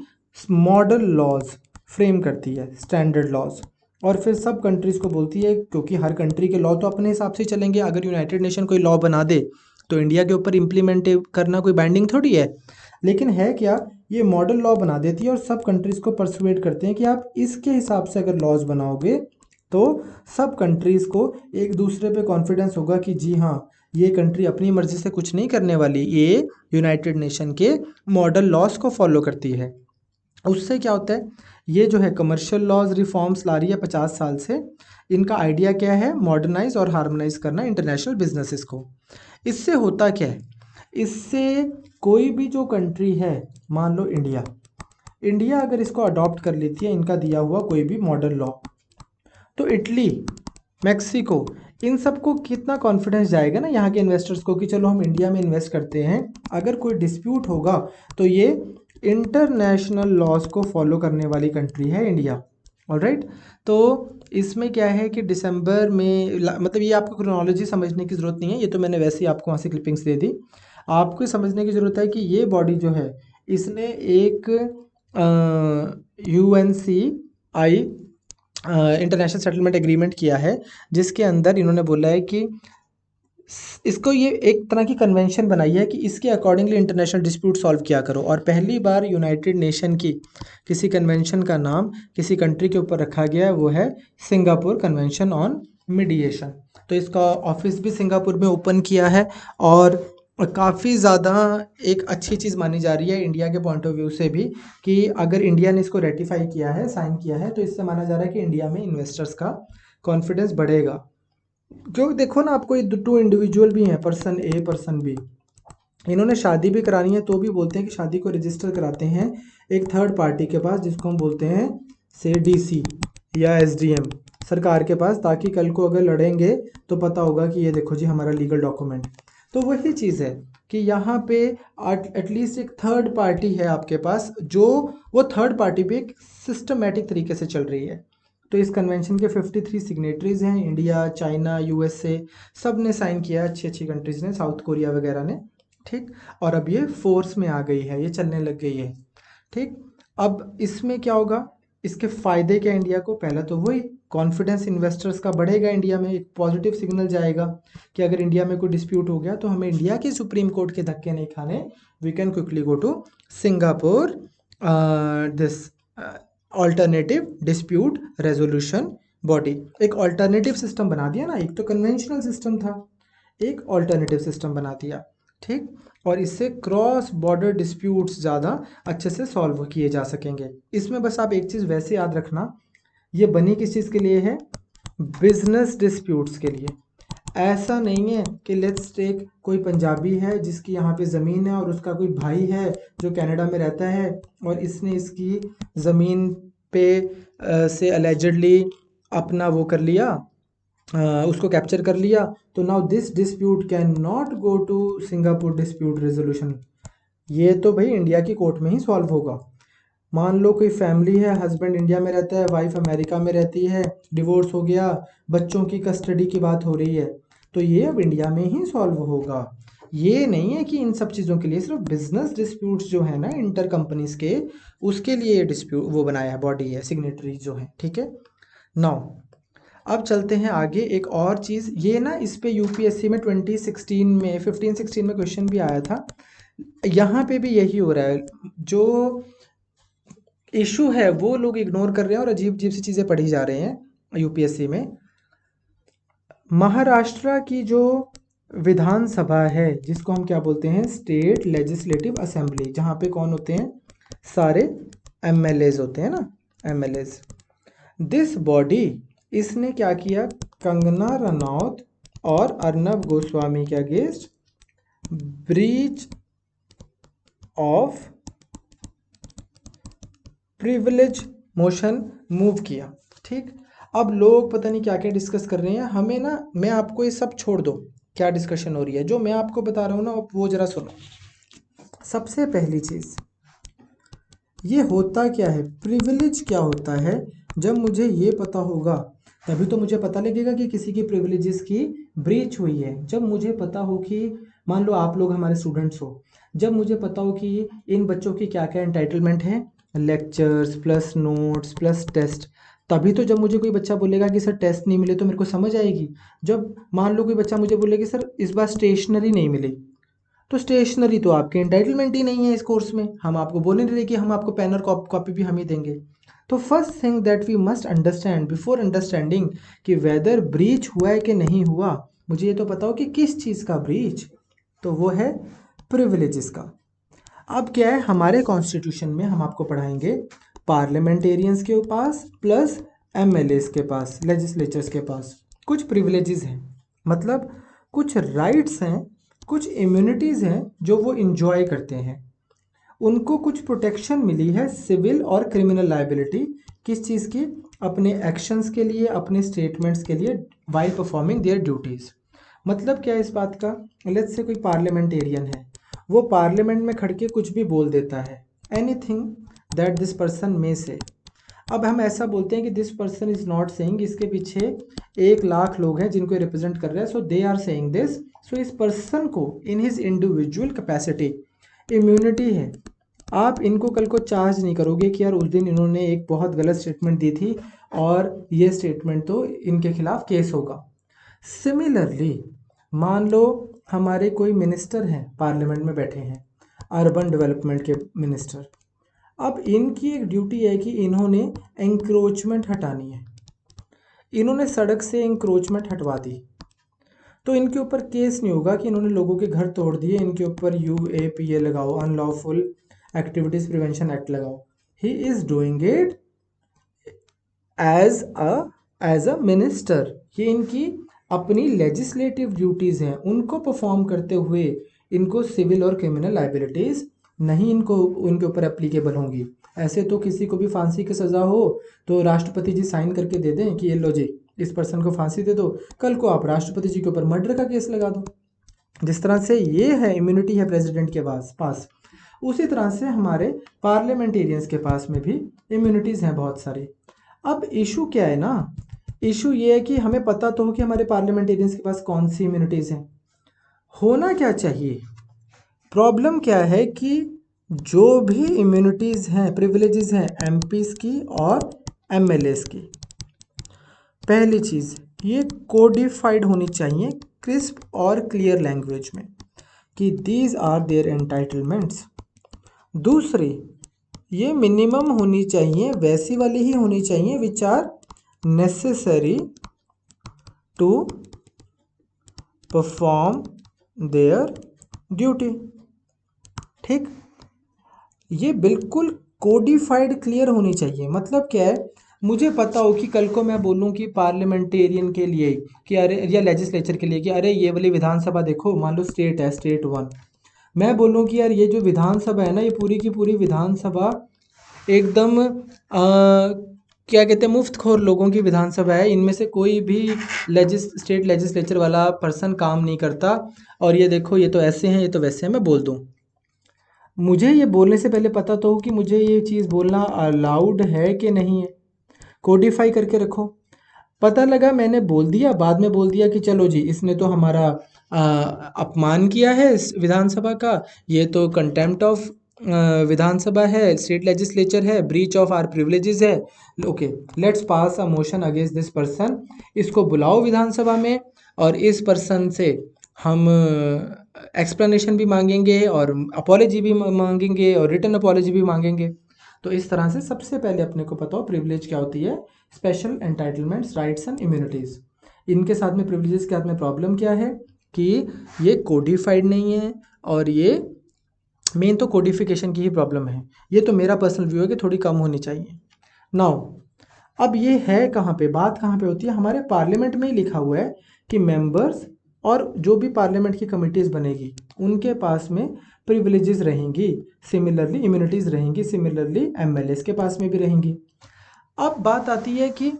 मॉडल लॉज फ्रेम करती है, स्टैंडर्ड लॉज। और फिर सब कंट्रीज़ को बोलती है, क्योंकि हर कंट्री के लॉ तो अपने हिसाब से चलेंगे। अगर यूनाइटेड नेशन कोई लॉ बना दे तो इंडिया के ऊपर इम्प्लीमेंट करना कोई बाइंडिंग थोड़ी है। लेकिन है क्या, ये मॉडल लॉ बना देती है और सब कंट्रीज़ को परसुएट करते हैं कि आप इसके हिसाब से अगर लॉज बनाओगे तो सब कंट्रीज़ को एक दूसरे पे कॉन्फिडेंस होगा कि जी हाँ, ये कंट्री अपनी मर्जी से कुछ नहीं करने वाली, ये यूनाइटेड नेशन के मॉडल लॉज को फॉलो करती है। उससे क्या होता है, ये जो है कमर्शियल लॉज रिफॉर्म्स ला रही है 50 साल से। इनका आइडिया क्या है? मॉडर्नाइज और हार्मोनाइज करना इंटरनेशनल बिजनेसेस को। इससे होता क्या है, इससे कोई भी जो कंट्री है, मान लो इंडिया अगर इसको अडॉप्ट कर लेती है, इनका दिया हुआ कोई भी मॉडल लॉ, तो इटली, मैक्सिको, इन सबको कितना कॉन्फिडेंस जाएगा ना यहाँ के इन्वेस्टर्स को कि चलो हम इंडिया में इन्वेस्ट करते हैं। अगर कोई डिस्प्यूट होगा तो ये इंटरनेशनल लॉज को फॉलो करने वाली कंट्री है इंडिया। ऑलराइट, तो इसमें क्या है कि दिसंबर में, मतलब ये आपको क्रोनोलॉजी समझने की ज़रूरत नहीं है, ये तो मैंने वैसे ही आपको वहाँ से क्लिपिंग्स दे दी। आपको समझने की ज़रूरत है कि ये बॉडी जो है इसने एक UNCI इंटरनेशनल सेटलमेंट एग्रीमेंट किया है, जिसके अंदर इन्होंने बोला है कि इसको ये एक तरह की कन्वेंशन बनाई है कि इसके अकॉर्डिंगली इंटरनेशनल डिस्प्यूट सॉल्व किया करो। और पहली बार यूनाइटेड नेशन की किसी कन्वेंशन का नाम किसी कंट्री के ऊपर रखा गया है, वो है सिंगापुर कन्वेंशन ऑन मीडिएशन। तो इसका ऑफिस भी सिंगापुर में ओपन किया है और काफ़ी ज़्यादा एक अच्छी चीज़ मानी जा रही है इंडिया के पॉइंट ऑफ व्यू से भी, कि अगर इंडिया ने इसको रेटिफाई किया है, साइन किया है, तो इससे माना जा रहा है कि इंडिया में इन्वेस्टर्स का कॉन्फिडेंस बढ़ेगा। क्योंकि देखो ना, आपको ये दो इंडिविजुअल भी हैं, पर्सन ए पर्सन बी, इन्होंने शादी भी करानी है तो भी बोलते हैं कि शादी को रजिस्टर कराते हैं एक थर्ड पार्टी के पास, जिसको हम बोलते हैं से DC या SDM सरकार के पास, ताकि कल को अगर लड़ेंगे तो पता होगा कि ये देखो जी हमारा लीगल डॉक्यूमेंट। तो वही चीज़ है कि यहाँ पे एटलीस्ट एक थर्ड पार्टी है आपके पास, जो वो थर्ड पार्टी भी एक सिस्टमेटिक तरीके से चल रही है। तो इस कन्वेंशन के 53 सिग्नेटरीज हैं, इंडिया, चाइना, USA सब ने साइन किया, अच्छी अच्छी कंट्रीज़ ने, साउथ कोरिया वगैरह ने, ठीक। और अब ये फोर्स में आ गई है, ये चलने लग गई है, ठीक। अब इसमें क्या होगा, इसके फ़ायदे क्या इंडिया को, पहला तो वही कॉन्फिडेंस इन्वेस्टर्स का बढ़ेगा, इंडिया में एक पॉजिटिव सिग्नल जाएगा कि अगर इंडिया में कोई डिस्प्यूट हो गया तो हमें इंडिया के सुप्रीम कोर्ट के धक्के नहीं खाने, we can quickly go to Singapore this alternative dispute resolution body. एक ऑल्टरनेटिव सिस्टम बना दिया ना, एक तो कन्वेंशनल सिस्टम था, एक ऑल्टरनेटिव सिस्टम बना दिया, ठीक। और इससे क्रॉस बॉर्डर डिस्प्यूट्स ज़्यादा अच्छे से सॉल्व किए जा सकेंगे। इसमें बस आप एक चीज़ वैसे याद रखना, ये बनी किस चीज़ के लिए है, बिजनेस डिस्प्यूट्स के लिए। ऐसा नहीं है कि लेट्स टेक कोई पंजाबी है जिसकी यहाँ पे ज़मीन है और उसका कोई भाई है जो कनाडा में रहता है और इसने इसकी ज़मीन पे से अलेजिडली अपना वो कर लिया, उसको कैप्चर कर लिया, तो now this dispute can not go to Singapore dispute resolution. ये तो भाई इंडिया की कोर्ट में ही सॉल्व होगा। मान लो कोई फैमिली है, हस्बैंड इंडिया में रहता है, वाइफ अमेरिका में रहती है, डिवोर्स हो गया, बच्चों की कस्टडी की बात हो रही है, तो ये अब इंडिया में ही सॉल्व होगा। ये नहीं है कि इन सब चीज़ों के लिए, सिर्फ बिजनेस डिस्प्यूट्स जो है ना इंटर कंपनीज के, उसके लिए ये डिस्प्यूट वो बनाया है, बॉडी है, सिग्नेटरी जो है, ठीक है। नाउ अब चलते हैं आगे। एक और चीज़ ये ना, इस पे UPSC में 2016 में 15-16 में क्वेश्चन भी आया था, यहाँ पे भी यही हो रहा है, जो इशू है वो लोग इग्नोर कर रहे हैं और अजीब अजीब सी चीज़ें पढ़ी जा रहे हैं UPSC में। महाराष्ट्र की जो विधानसभा है, जिसको हम क्या बोलते हैं, स्टेट लेजिस्लेटिव असेंबली, जहाँ पे कौन होते हैं, सारे MLAs होते हैं ना, MLAs। दिस बॉडी, इसने क्या किया, कंगना रनौत और अर्नब गोस्वामी के against breach of privilege motion move किया, ठीक। अब लोग पता नहीं क्या क्या डिस्कस कर रहे हैं, हमें ना, मैं आपको ये सब छोड़ दो क्या डिस्कशन हो रही है, जो मैं आपको बता रहा हूँ ना वो ज़रा सुनो। सबसे पहली चीज़, ये होता क्या है, प्रिविलेज क्या होता है, जब मुझे ये पता होगा तभी तो मुझे पता लगेगा कि किसी की प्रिविलेजेस की ब्रीच हुई है। जब मुझे पता हो कि, मान लो आप लोग हमारे स्टूडेंट्स हो, जब मुझे पता हो कि इन बच्चों की क्या क्या एंटाइटलमेंट है, lectures plus notes plus test, तभी तो जब मुझे कोई बच्चा बोलेगा कि सर टेस्ट नहीं मिले तो मेरे को समझ आएगी। जब मान लो कोई बच्चा मुझे बोलेगा सर इस बार स्टेशनरी नहीं मिली, तो स्टेशनरी तो आपके एंटाइटलमेंट ही नहीं है इस कोर्स में, हम आपको बोल नहीं रहे कि हम आपको पेन और कॉपी भी हम ही देंगे। तो first thing that we must understand before understanding कि वेदर ब्रीच हुआ है कि नहीं हुआ, मुझे ये तो पता हो कि किस चीज़ का ब्रीच, तो वो है प्रिविलेजेस का। अब क्या है, हमारे कॉन्स्टिट्यूशन में हम आपको पढ़ाएंगे पार्लियामेंटेरियंस के पास प्लस MLAs के पास, लेजिस्लेचर्स के पास कुछ प्रिविलेजेस हैं, मतलब कुछ राइट्स हैं, कुछ इम्यूनिटीज़ हैं जो वो इंजॉय करते हैं, उनको कुछ प्रोटेक्शन मिली है, सिविल और क्रिमिनल लाइबिलिटी, किस चीज़ की, अपने एक्शंस के लिए, अपने स्टेटमेंट्स के लिए, वाइल परफॉर्मिंग देयर ड्यूटीज़। मतलब क्या है इस बात का, लेट्स से कोई पार्लियामेंटेरियन है, वो पार्लियामेंट में खड़ के कुछ भी बोल देता है, anything that this person may से। अब हम ऐसा बोलते हैं कि this person is not saying, इसके पीछे 1 लाख लोग हैं जिनको रिप्रेजेंट कर रहे हैं, सो दे आर सेइंग दिस, सो इस पर्सन को in his individual capacity immunity है आप इनको कल को चार्ज नहीं करोगे कि यार उस दिन इन्होंने एक बहुत गलत स्टेटमेंट दी थी और ये स्टेटमेंट तो इनके खिलाफ केस होगा। सिमिलरली मान लो हमारे कोई मिनिस्टर हैं, पार्लियामेंट में बैठे हैं, अर्बन डेवलपमेंट के मिनिस्टर। अब इनकी एक ड्यूटी है कि इन्होंने एंक्रोचमेंट हटानी है। इन्होंने सड़क से एंक्रोचमेंट हटवा दी तो इनके ऊपर केस नहीं होगा कि इन्होंने लोगों के घर तोड़ दिए, इनके ऊपर UAPA लगाओ, अनलॉफुल एक्टिविटीज प्रिवेंशन एक्ट लगाओ। He is doing it as a minister. ये इनकी अपनी लेजिस्लेटिव ड्यूटीज़ हैं, उनको परफॉर्म करते हुए इनको सिविल और क्रिमिनल लाइबिलिटीज़ नहीं इनको उनके ऊपर एप्लीकेबल होंगी। ऐसे तो किसी को भी फांसी की सज़ा हो तो राष्ट्रपति जी साइन करके दे दें कि ये लो जी इस पर्सन को फांसी दे दो, कल को आप राष्ट्रपति जी के ऊपर मर्डर का केस लगा दो। जिस तरह से ये है इम्यूनिटी है प्रेसिडेंट के पास, उसी तरह से हमारे पार्लियामेंटेरियंस के पास में भी इम्यूनिटीज़ हैं बहुत सारी। अब इशू क्या है ना, इशू ये है कि हमें पता तो हो कि हमारे पार्लियामेंटेरियंस के पास कौन सी इम्यूनिटीज़ हैं। होना क्या चाहिए, प्रॉब्लम क्या है कि जो भी इम्यूनिटीज़ हैं, प्रिविलेजेस हैं MPs की और MLAs की, पहली चीज़ ये कोडिफाइड होनी चाहिए क्रिस्प और क्लियर लैंग्वेज में कि दीज आर देयर एंटाइटलमेंट्स। दूसरी, ये मिनिमम होनी चाहिए, वैसी वाली ही होनी चाहिए which are necessary to perform their duty. ठीक, ये बिल्कुल कोडिफाइड क्लियर होनी चाहिए। मतलब क्या है, मुझे पता हो कि कल को मैं बोलूं कि पार्लियामेंटेरियन के लिए कि अरे, या लेजिस्लेचर के लिए कि अरे ये वाली विधानसभा देखो, मान लो स्टेट है, स्टेट 1, मैं बोलूं कि यार ये जो विधानसभा है ना, ये पूरी की पूरी विधानसभा एकदम क्या कहते हैं, मुफ्तखोर लोगों की विधानसभा है, इनमें से कोई भी स्टेट लेजिस्लेचर वाला पर्सन काम नहीं करता, और ये देखो ये तो ऐसे हैं, ये तो वैसे हैं, मैं बोल दूं। मुझे ये बोलने से पहले पता तो हो कि मुझे ये चीज़ बोलना अलाउड है कि नहीं है, कोडिफाई करके रखो। पता लगा मैंने बोल दिया, बाद में बोल दिया कि चलो जी इसने तो हमारा अपमान किया है इस विधानसभा का, ये तो कंटेम्प्ट ऑफ विधानसभा है, स्टेट लेजिस्लेचर है, ब्रीच ऑफ आर प्रिविलेजेस है, okay let's pass a motion against this person. इसको बुलाओ विधानसभा में और इस पर्सन से हम एक्सप्लेनेशन भी मांगेंगे और अपॉलॉजी भी मांगेंगे और रिटर्न अपॉलॉजी भी मांगेंगे। तो इस तरह से सबसे पहले अपने को पता हो प्रिविलेज क्या होती है, special entitlements, rights and immunities. इनके साथ में प्रिविलेजेस के साथ में प्रॉब्लम क्या है कि ये कोडिफाइड नहीं है, और ये मेन तो कोडिफिकेशन की ही प्रॉब्लम है। ये तो मेरा पर्सनल व्यू है कि थोड़ी कम होनी चाहिए। नाउ अब ये है कहाँ पे, बात कहाँ पे होती है, हमारे पार्लियामेंट में ही लिखा हुआ है कि मेंबर्स और जो भी पार्लियामेंट की कमिटीज़ बनेगी उनके पास में प्रिविलेजेस रहेंगी, सिमिलरली इम्यूनिटीज़ रहेंगी, सिमिलरली MLAs के पास में भी रहेंगी। अब बात आती है कि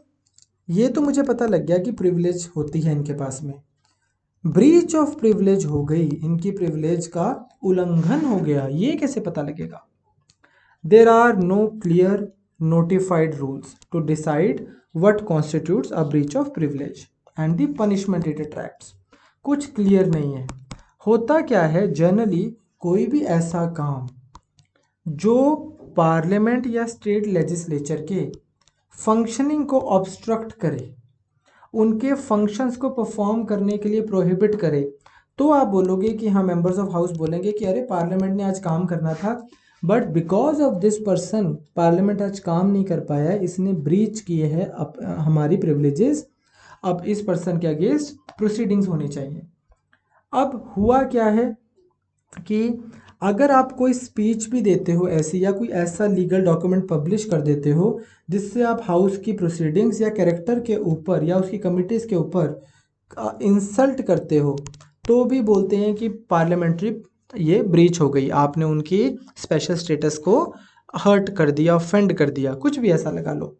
ये तो मुझे पता लग गया कि प्रिविलेज होती है इनके पास में, ब्रीच ऑफ प्रिविलेज हो गई, इनकी प्रिविलेज का उल्लंघन हो गया, ये कैसे पता लगेगा? There are no clear notified rules to decide what constitutes a breach of privilege and the punishment it attracts। कुछ क्लियर नहीं है। होता क्या है, जनरली कोई भी ऐसा काम जो पार्लियामेंट या स्टेट लेजिस्लेचर के फंक्शनिंग को ऑब्स्ट्रक्ट करे, उनके फंक्शंस को परफॉर्म करने के लिए प्रोहिबिट करे, तो आप बोलोगे कि हाँ, मेंबर्स ऑफ हाउस बोलेंगे कि अरे पार्लियामेंट ने आज काम करना था, but because of this person parliament आज काम नहीं कर पाया, इसने ब्रीच किए है हमारी प्रिविलेजेस, अब इस पर्सन के अगेंस्ट प्रोसीडिंग्स होनी चाहिए। अब हुआ क्या है कि अगर आप कोई स्पीच भी देते हो ऐसी, या कोई ऐसा लीगल डॉक्यूमेंट पब्लिश कर देते हो जिससे आप हाउस की प्रोसीडिंग्स या कैरेक्टर के ऊपर या उसकी कमिटीज़ के ऊपर इंसल्ट करते हो, तो भी बोलते हैं कि पार्लियामेंट्री ये ब्रीच हो गई, आपने उनकी स्पेशल स्टेटस को हर्ट कर दिया, ऑफेंड कर दिया, कुछ भी ऐसा लगा लो।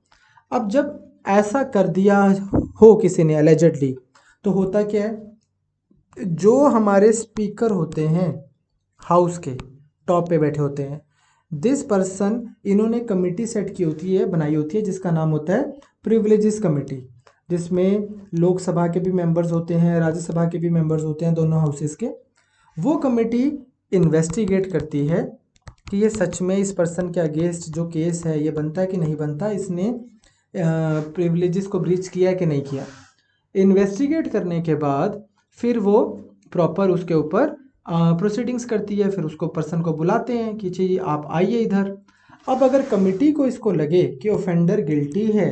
अब जब ऐसा कर दिया हो किसी ने एलिजेडली, तो होता क्या है, जो हमारे स्पीकर होते हैं हाउस के टॉप पे बैठे होते हैं, दिस पर्सन, इन्होंने कमेटी सेट की होती है, बनाई होती है, जिसका नाम होता है प्रिविलेजेस कमेटी, जिसमें लोकसभा के भी मेंबर्स होते हैं, राज्यसभा के भी मेंबर्स होते हैं, दोनों हाउसेस के। वो कमेटी इन्वेस्टिगेट करती है कि ये सच में इस पर्सन के अगेंस्ट जो केस है ये बनता है कि नहीं बनता, इसने प्रिविलेजेस को ब्रीच किया है कि नहीं किया। इन्वेस्टिगेट करने के बाद फिर वो प्रॉपर उसके ऊपर प्रोसीडिंग्स करती है, फिर उसको पर्सन को बुलाते हैं कि जी आप आइए इधर। अब अगर कमिटी को इसको लगे कि ऑफेंडर गिल्टी है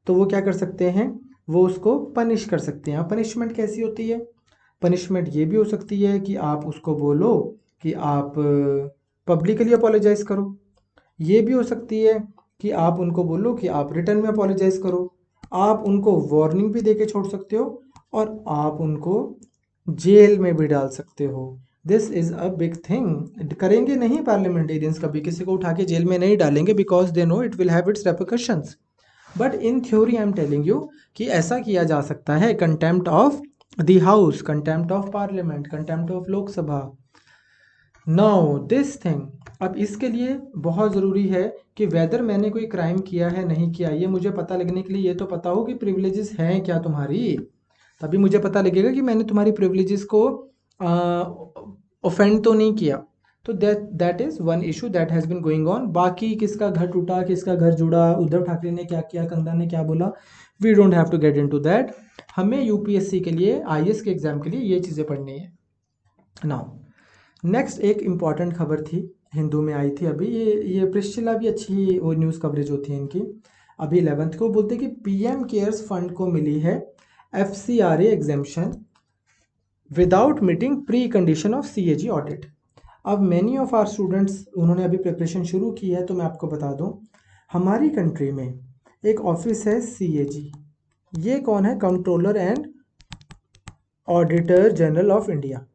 तो वो क्या कर सकते हैं, वो उसको पनिश कर सकते हैं। पनिशमेंट कैसी होती है, पनिशमेंट ये भी हो सकती है कि आप उसको बोलो कि आप पब्लिकली अपोलोजाइज करो, ये भी हो सकती है कि आप उनको बोलो कि आप रिटर्न में अपोलोजाइज करो, आप उनको वार्निंग भी देके छोड़ सकते हो और आप उनको जेल में भी डाल सकते हो। This is a big thing. करेंगे नहीं पार्लियामेंटेरियंस, कभी किसी को उठा के जेल में नहीं डालेंगे because they know it will have it's repercussions. But in theory I am telling you कि ऐसा किया जा सकता है, contempt of the house, contempt of parliament, contempt of Lok Sabha. Now this thing, अब इसके लिए बहुत ज़रूरी है कि वेदर मैंने कोई क्राइम किया है नहीं किया, ये मुझे पता लगने के लिए ये तो पता हो कि प्रिविलेजेस हैं क्या तुम्हारी, तभी मुझे पता लगेगा कि मैंने तुम्हारी प्रिविलेजेस को ऑफेंड तो नहीं किया। तो that is one issue that has been going on. बाकी किसका घर टूटा, किसका घर जुड़ा, उद्धव ठाकरे ने क्या किया, कंधा ने क्या बोला, we don't have to get into that. हमें यूपीएससी के लिए, आईएएस के एग्ज़ाम के लिए ये चीज़ें पढ़नी है। नाउ नेक्स्ट एक इम्पॉर्टेंट खबर थी, हिंदू में आई थी अभी, ये प्रिस्चिला भी अच्छी वो न्यूज़ कवरेज होती है इनकी। अभी 11th को बोलते कि पीएम केयर्स फंड को मिली है FCRA exemption without meeting pre condition of CAG audit. अब मैनी ऑफ आर स्टूडेंट्स, उन्होंने अभी प्रिपरेशन शुरू की है, तो मैं आपको बता दूं हमारी कंट्री में एक ऑफिस है CAG। ये कौन है, controller and auditor general of India.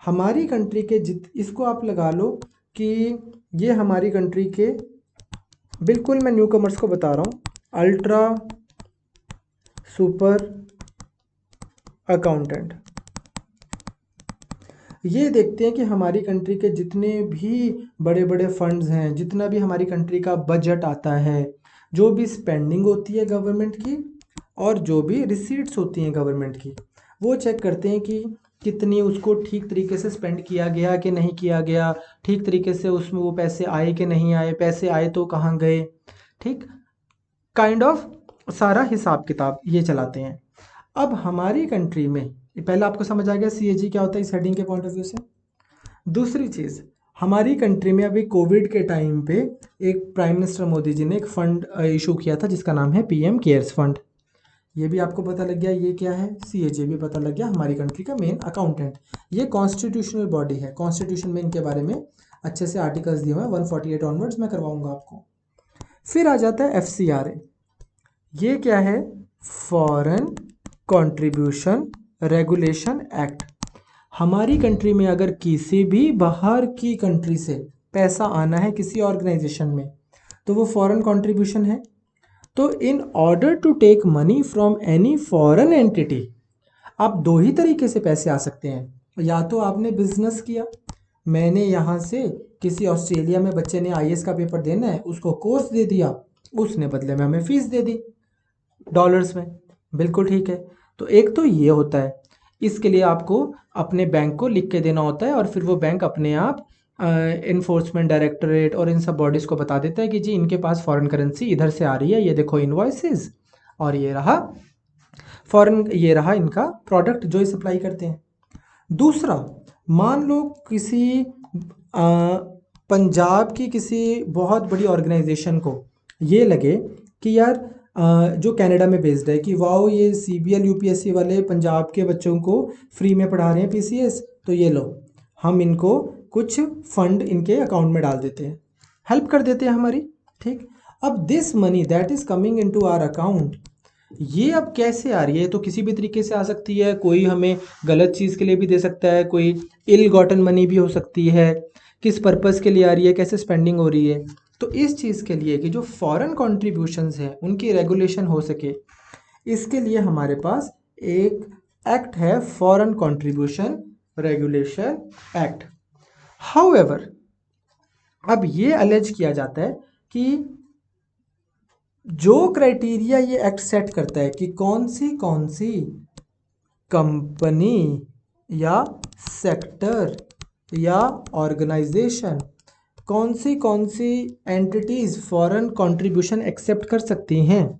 हमारी कंट्री के इसको आप लगा लो कि ये हमारी कंट्री के, बिल्कुल मैं न्यू कमर्स को बता रहा हूँ, अल्ट्रा सुपर अकाउंटेंट। ये देखते हैं कि हमारी कंट्री के जितने भी बड़े बड़े फंड्स हैं, जितना भी हमारी कंट्री का बजट आता है, जो भी स्पेंडिंग होती है गवर्नमेंट की और जो भी रिसीट्स होती हैं गवर्नमेंट की, वो चेक करते हैं कि कितनी उसको ठीक तरीके से स्पेंड किया गया कि नहीं किया गया, ठीक तरीके से उसमें वो पैसे आए कि नहीं आए, पैसे आए तो कहाँ गए, ठीक काइंड ऑफ सारा हिसाब किताब ये चलाते हैं। अब हमारी कंट्री में, पहले आपको समझ आ गया CAG क्या होता है इस हेडिंग के पॉइंट ऑफ व्यू से। दूसरी चीज़, हमारी कंट्री में अभी कोविड के टाइम पे एक प्राइम मिनिस्टर मोदी जी ने एक फंड इशू किया था जिसका नाम है PM केयर्स फंड। ये भी आपको पता लग गया ये क्या है, CAG भी पता लग गया, हमारी कंट्री का मेन अकाउंटेंट। ये कॉन्स्टिट्यूशनल बॉडी है, कॉन्स्टिट्यूशन में इनके बारे में अच्छे से आर्टिकल्स दिए हुए हैं, 148 ऑनवर्ड्स मैं करवाऊंगा आपको। फिर आ जाता है FCRA। ये क्या है, फॉरेन कंट्रीब्यूशन रेगुलेशन एक्ट। हमारी कंट्री में अगर किसी भी बाहर की कंट्री से पैसा आना है किसी ऑर्गेनाइजेशन में तो वो फॉरेन कंट्रीब्यूशन है। तो in order to take money from any foreign entity, आप दो ही तरीके से पैसे आ सकते हैं, या तो आपने बिजनेस किया, मैंने यहाँ से किसी ऑस्ट्रेलिया में बच्चे ने IAS का पेपर देना है, उसको कोर्स दे दिया, उसने बदले में हमें फीस दे दी डॉलर्स में, बिल्कुल ठीक है। तो एक तो ये होता है, इसके लिए आपको अपने बैंक को लिख के देना होता है और फिर वो बैंक अपने आप इन्फोर्समेंट डायरेक्टरेट और इन सब बॉडीज़ को बता देता है कि जी इनके पास फॉरेन करेंसी इधर से आ रही है, ये देखो इनवॉइसेस, और ये रहा फॉरेन, ये रहा इनका प्रोडक्ट जो ये सप्लाई करते हैं। दूसरा, मान लो किसी पंजाब की किसी बहुत बड़ी ऑर्गेनाइजेशन को ये लगे कि यार जो कनाडा में बेस्ड है कि वाओ ये CBL UPSC वाले पंजाब के बच्चों को फ्री में पढ़ा रहे हैं PCS, तो ये लो हम इनको कुछ फंड इनके अकाउंट में डाल देते हैं, हेल्प कर देते हैं हमारी, ठीक। अब this money that is coming into our account, ये अब कैसे आ रही है, तो किसी भी तरीके से आ सकती है, कोई हमें गलत चीज़ के लिए भी दे सकता है, कोई इल गॉटन मनी भी हो सकती है, किस पर्पस के लिए आ रही है, कैसे स्पेंडिंग हो रही है। तो इस चीज़ के लिए कि जो फॉरेन कॉन्ट्रीब्यूशंस हैं उनकी रेगुलेशन हो सके, इसके लिए हमारे पास एक एक्ट है, foreign contribution regulation act. However, अब ये अलेज किया जाता है कि जो क्राइटेरिया ये एक्ट सेट करता है कि कौन सी कंपनी या सेक्टर या ऑर्गेनाइजेशन कौन सी एंटिटीज फॉरेन कंट्रीब्यूशन एक्सेप्ट कर सकती हैं,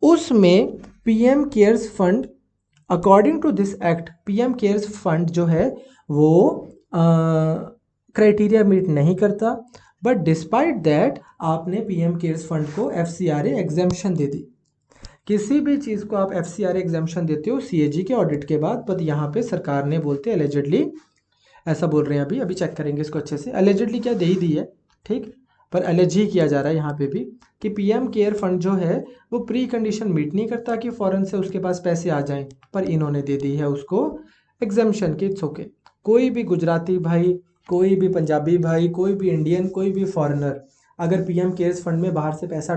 उसमें PM cares fund, according to this act PM cares fund जो है वो क्राइटेरिया मीट नहीं करता, बट डिस्पाइट दैट आपने पीएम केयर्स फंड को एफसीआरए एग्जेम्पशन दे दी। किसी भी चीज़ को आप एफसीआरए एग्जेम्पशन देते हो सीएजी के ऑडिट के बाद, पर यहाँ पे सरकार ने बोलते एलिजिडली, ऐसा बोल रहे हैं, अभी चेक करेंगे इसको अच्छे से, एलिजिडली क्या दे ही दी है, ठीक, पर एलिज ही किया जा रहा है यहाँ पे भी कि पीएम केयर फंड जो है वो प्री कंडीशन मीट नहीं करता कि फॉरेन से उसके पास पैसे आ जाएं, पर इन्होंने दे दी है उसको एग्जेम्पशन की। इट्स ओके, कोई भी गुजराती भाई, कोई भी पंजाबी भाई, कोई भी इंडियन, कोई भी फॉरेनर अगर पीएम केयर्स फंड में बाहर से पैसा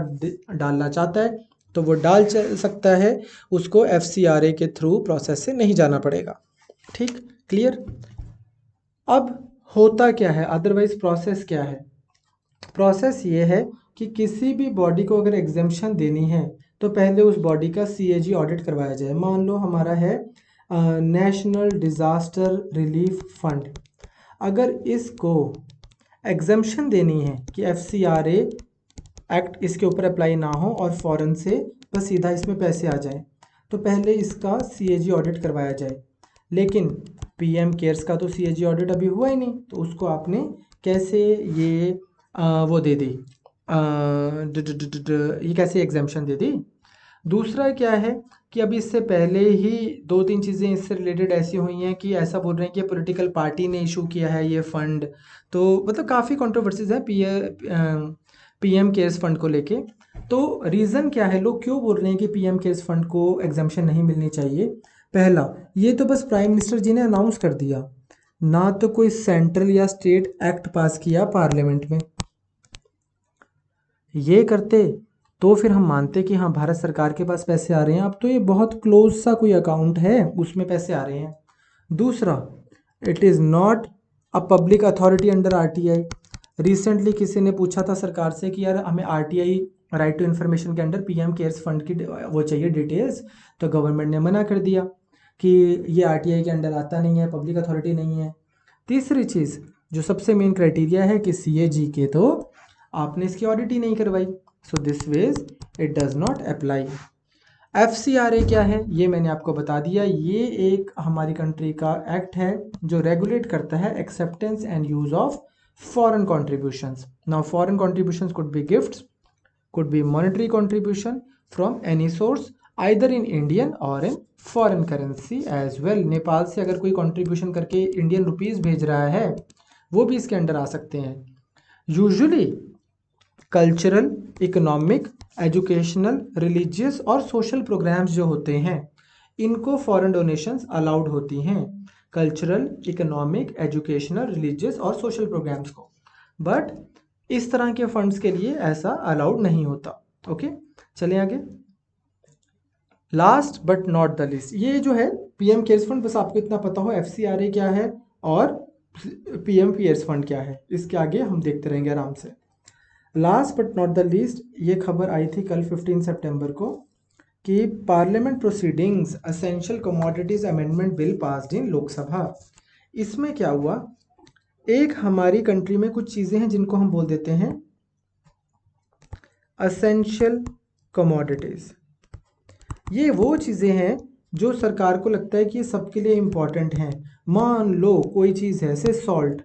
डालना चाहता है तो वो डाल सकता है, उसको एफसीआरए के थ्रू प्रोसेस से नहीं जाना पड़ेगा। ठीक, क्लियर। अब होता क्या है, अदरवाइज प्रोसेस क्या है, प्रोसेस ये है कि किसी भी बॉडी को अगर एग्जेम्पशन देनी है तो पहले उस बॉडी का सीएजी ऑडिट करवाया जाए। मान लो हमारा है नेशनल डिज़ास्टर रिलीफ फंड, अगर इसको एग्जेम्पशन देनी है कि एफसीआरए एक्ट इसके ऊपर अप्लाई ना हो और फॉरेन से बस सीधा इसमें पैसे आ जाए, तो पहले इसका सीएजी ऑडिट करवाया जाए। लेकिन पीएम केयर्स का तो सीएजी ऑडिट अभी हुआ ही नहीं, तो उसको आपने कैसे ये वो दे दी, ये कैसे एग्जेम्पशन दे दी। दूसरा क्या है कि अभी इससे पहले ही 2-3 चीज़ें इससे रिलेटेड ऐसी हुई हैं कि ऐसा बोल रहे हैं कि पॉलिटिकल पार्टी ने इशू किया है ये फंड, तो मतलब काफ़ी कंट्रोवर्सीज है पीएम केयर्स फंड को लेके। तो रीज़न क्या है, लोग क्यों बोल रहे हैं कि पीएम केयर्स फंड को एग्जेम्पशन नहीं मिलनी चाहिए। पहला, ये तो बस प्राइम मिनिस्टर जी ने अनाउंस कर दिया, ना तो कोई सेंट्रल या स्टेट एक्ट पास किया पार्लियामेंट में। ये करते तो फिर हम मानते कि हाँ भारत सरकार के पास पैसे आ रहे हैं, अब तो ये बहुत क्लोज सा कोई अकाउंट है उसमें पैसे आ रहे हैं। दूसरा, it is not a public authority under RTI. Recently किसी ने पूछा था सरकार से कि यार हमें आरटीआई राइट टू इन्फॉर्मेशन के अंडर पीएम केयर्स फंड की वो चाहिए डिटेल्स, तो गवर्नमेंट ने मना कर दिया कि ये आरटीआई के अंडर आता नहीं है, पब्लिक अथॉरिटी नहीं है। तीसरी चीज़ जो सबसे मेन क्राइटेरिया है कि सीएजी के तो आपने इसकी ऑडिट ही नहीं करवाई, so this ways it does not apply. FCRA क्या है ये मैंने आपको बता दिया, ये एक हमारी कंट्री का एक्ट है जो रेगुलेट करता है acceptance and use of foreign contributions. Now foreign contributions could be gifts, could be monetary contribution from any source either in Indian or in foreign currency as well। Nepal से अगर कोई कंट्रीब्यूशन करके इंडियन रुपीस भेज रहा है वो भी इसके अंडर आ सकते हैं। Usually cultural, economic, educational, religious और सोशल प्रोग्राम्स जो होते हैं इनको फॉरेन डोनेशंस अलाउड होती हैं, कल्चरल, इकोनॉमिक, एजुकेशनल, रिलीजियस और सोशल प्रोग्राम्स को, बट इस तरह के फंड्स के लिए ऐसा अलाउड नहीं होता। ओके, चलें आगे। Last but not the list, ये जो है पीएम केयर्स फंड, बस आपको इतना पता हो एफसीआरए क्या है और पीएम केयर्स फंड क्या है, इसके आगे हम देखते रहेंगे आराम से। Last but not the least, ये खबर आई थी कल 15 सितंबर को कि parliament proceedings essential commodities amendment bill passed in Lok Sabha. इसमें क्या हुआ, एक हमारी कंट्री में कुछ चीज़ें हैं जिनको हम बोल देते हैं एसेंशियल कमोडिटीज। ये वो चीज़ें हैं जो सरकार को लगता है कि ये सबके लिए इम्पॉर्टेंट हैं। मान लो कोई चीज़ है से सॉल्ट,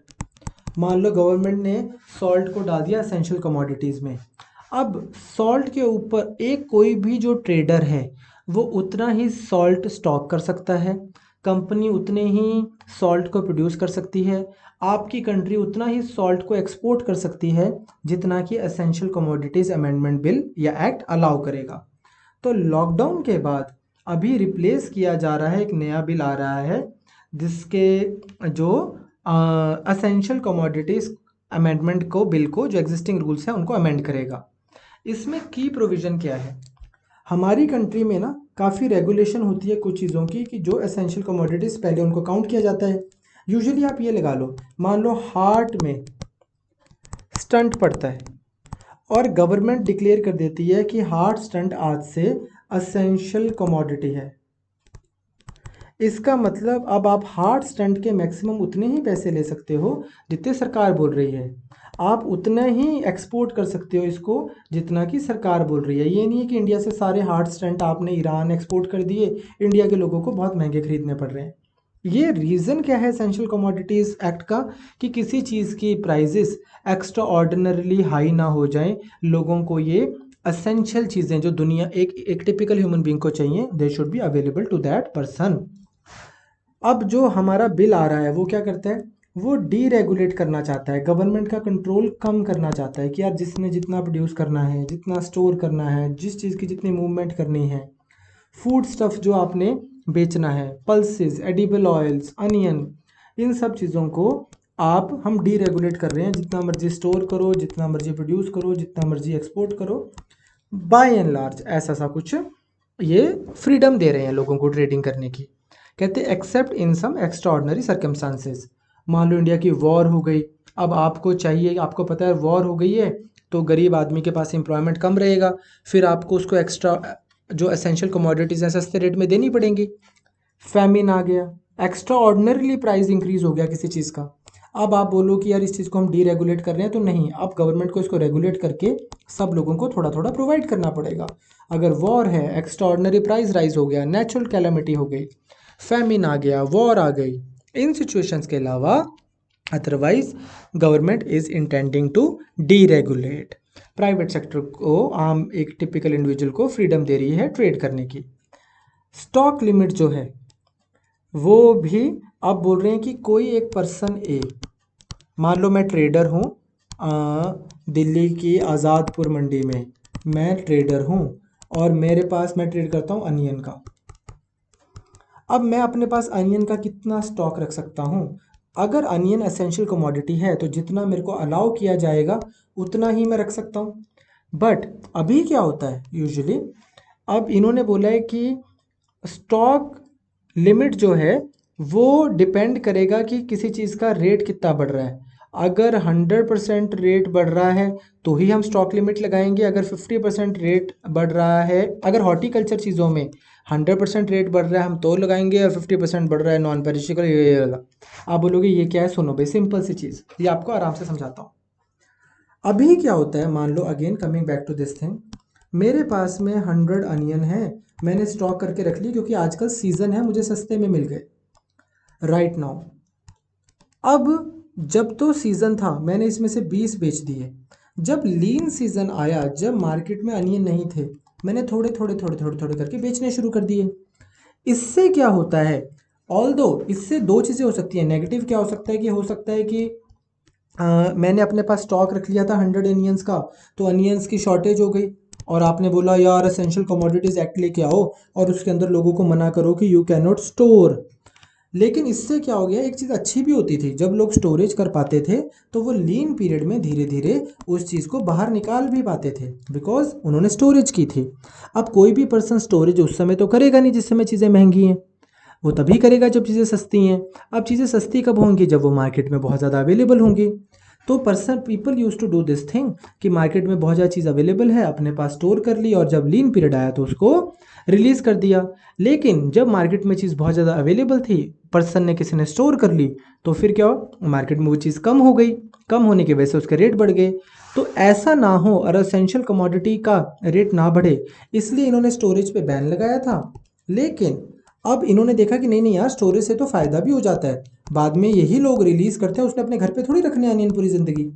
मान लो गवर्नमेंट ने सॉल्ट को डाल दिया एसेंशियल कमोडिटीज़ में। अब सॉल्ट के ऊपर एक कोई भी जो ट्रेडर है वो उतना ही सॉल्ट स्टॉक कर सकता है, कंपनी उतने ही सॉल्ट को प्रोड्यूस कर सकती है, आपकी कंट्री उतना ही सॉल्ट को एक्सपोर्ट कर सकती है जितना कि एसेंशियल कमोडिटीज़ अमेंडमेंट बिल या एक्ट अलाउ करेगा। तो लॉकडाउन के बाद अभी रिप्लेस किया जा रहा है, एक नया बिल आ रहा है जिसके जो एसेंशियल कमोडिटीज़ अमेंडमेंट को बिल को जो एग्जिस्टिंग रूल्स हैं उनको अमेंड करेगा। इसमें की प्रोविज़न क्या है, हमारी कंट्री में ना काफ़ी रेगुलेशन होती है कुछ चीज़ों की कि जो एसेंशियल कमोडिटीज़ पहले उनको काउंट किया जाता है। यूजुअली आप ये लगा लो, मान लो हार्ट में स्टंट पड़ता है और गवर्नमेंट डिक्लेयर कर देती है कि हार्ट स्टंट आज से एसेंशियल कमोडिटी है। इसका मतलब अब आप हार्ट स्टंट के मैक्सिमम उतने ही पैसे ले सकते हो जितने सरकार बोल रही है। आप उतना ही एक्सपोर्ट कर सकते हो इसको जितना कि सरकार बोल रही है। ये नहीं है कि इंडिया से सारे हार्ट स्टेंट आपने ईरान एक्सपोर्ट कर दिए, इंडिया के लोगों को बहुत महंगे खरीदने पड़ रहे हैं। ये रीज़न क्या है एसेंशियल कमोडिटीज़ एक्ट का, कि किसी चीज़ की प्राइजेस एक्स्ट्रा ऑर्डिनरीली हाई ना हो जाएं, लोगों को ये असेंशियल चीज़ें जो दुनिया एक टिपिकल ह्यूमन बीइंग को चाहिए, they should be available to that person. अब जो हमारा बिल आ रहा है वो क्या करता है, वो डीरेगुलेट करना चाहता है, गवर्नमेंट का कंट्रोल कम करना चाहता है कि यार जिसने जितना प्रोड्यूस करना है, जितना स्टोर करना है, जिस चीज़ की जितनी मूवमेंट करनी है, फूड स्टफ जो आपने बेचना है, पल्सेस, एडिबल ऑयल्स, अनियन, इन सब चीज़ों को हम डीरेगुलेट कर रहे हैं। जितना मर्जी स्टोर करो, जितना मर्जी प्रोड्यूस करो, जितना मर्जी एक्सपोर्ट करो, बाय एंड लार्ज ऐसा सा कुछ ये फ्रीडम दे रहे हैं लोगों को ट्रेडिंग करने की। कहते हैं except in some extraordinary circumstances. मान लो इंडिया की वॉर हो गई, अब आपको चाहिए, आपको पता है वॉर हो गई है तो गरीब आदमी के पास एम्प्लॉयमेंट कम रहेगा, फिर आपको उसको एक्स्ट्रा जो एसेंशियल कमोडिटीज़ हैं सस्ते रेट में देनी पड़ेंगी। फैमिन आ गया, एक्स्ट्रा ऑर्डिनरीली प्राइस इंक्रीज हो गया किसी चीज़ का। अब आप बोलो कि यार इस चीज़ को हम डीरेगुलेट कर रहे हैं, तो नहीं, अब गवर्नमेंट को इसको रेगुलेट करके सब लोगों को थोड़ा थोड़ा प्रोवाइड करना पड़ेगा। अगर वॉर है, एक्स्ट्रा ऑर्डिनरी प्राइस राइज हो गया, नेचुरल कैलामिटी हो गई, फैमिन आ गया, वॉर आ गई, इन सिचुएशंस के अलावा otherwise government is intending to deregulate. Private sector को, आम एक टिपिकल इंडिविजुअल को फ्रीडम दे रही है ट्रेड करने की। स्टॉक लिमिट जो है वो भी आप बोल रहे हैं कि कोई एक पर्सन ए, मान लो मैं ट्रेडर हूँ दिल्ली की आज़ादपुर मंडी में, मैं ट्रेडर हूँ और मेरे पास, मैं ट्रेड करता हूँ अनियन का। अब मैं अपने पास अनियन का कितना स्टॉक रख सकता हूँ? अगर अनियन एसेंशियल कमोडिटी है तो जितना मेरे को अलाउ किया जाएगा उतना ही मैं रख सकता हूँ। बट अभी क्या होता है यूजुअली, अब इन्होंने बोला है कि स्टॉक लिमिट जो है वो डिपेंड करेगा कि किसी चीज़ का रेट कितना बढ़ रहा है। अगर 100% रेट बढ़ रहा है तो ही हम स्टॉक लिमिट लगाएंगे। अगर 50% रेट बढ़ रहा है, अगर हॉर्टिकल्चर चीज़ों में 100% रेट बढ़ रहा है हम तो लगाएंगे, और 50% बढ़ रहा है नॉन पेरिशेबल ये वाला। आप बोलोगे ये क्या है, सुनो भाई, सिंपल सी चीज़, ये आपको आराम से समझाता हूँ। अभी क्या होता है, मान लो again coming back to this thing, मेरे पास में 100 अनियन है, मैंने स्टॉक करके रख ली क्योंकि आजकल सीज़न है, मुझे सस्ते में मिल गए राइट नाउ। अब जब तो सीज़न था मैंने इसमें से 20 बेच दिए। जब लीन सीज़न आया, जब मार्केट में अनियन नहीं थे, मैंने थोड़े थोड़े थोड़े थोड़े थोड़े करके बेचने शुरू कर दिए। इससे क्या होता है, ऑल्दो इससे दो चीज़ें हो सकती हैं। नेगेटिव क्या हो सकता है कि मैंने अपने पास स्टॉक रख लिया था 100 अनियंस का, तो अनियंस की शॉर्टेज हो गई और आपने बोला यार एसेंशियल कमोडिटीज़ एक्ट लेके आओ और उसके अंदर लोगों को मना करो कि यू कैन नॉट स्टोर। लेकिन इससे क्या हो गया, एक चीज़ अच्छी भी होती थी, जब लोग स्टोरेज कर पाते थे तो वो लीन पीरियड में धीरे धीरे उस चीज़ को बाहर निकाल भी पाते थे, बिकॉज उन्होंने स्टोरेज की थी। अब कोई भी पर्सन स्टोरेज उस समय तो करेगा नहीं जिस समय चीज़ें महंगी हैं, वो तभी करेगा जब चीज़ें सस्ती हैं। अब चीज़ें सस्ती कब होंगी, जब वो मार्केट में बहुत ज़्यादा अवेलेबल होंगी। तो person people use to do this thing कि मार्केट में बहुत ज़्यादा चीज़ अवेलेबल है, अपने पास स्टोर कर ली और जब लीन पीरियड आया तो उसको रिलीज़ कर दिया। लेकिन जब मार्केट में चीज़ बहुत ज़्यादा अवेलेबल थी, पर्सन ने, किसी ने स्टोर कर ली, तो फिर क्या हो, मार्केट में वो चीज़ कम हो गई, कम होने की वजह से उसके रेट बढ़ गए। तो ऐसा ना हो और एसेंशियल कमोडिटी का रेट ना बढ़े, इसलिए इन्होंने स्टोरेज पे बैन लगाया था। लेकिन अब इन्होंने देखा कि नहीं नहीं यार, स्टोरेज से तो फ़ायदा भी हो जाता है, बाद में यही लोग रिलीज़ करते हैं, उसने अपने घर पे थोड़ी रखने अनियन पूरी ज़िंदगी।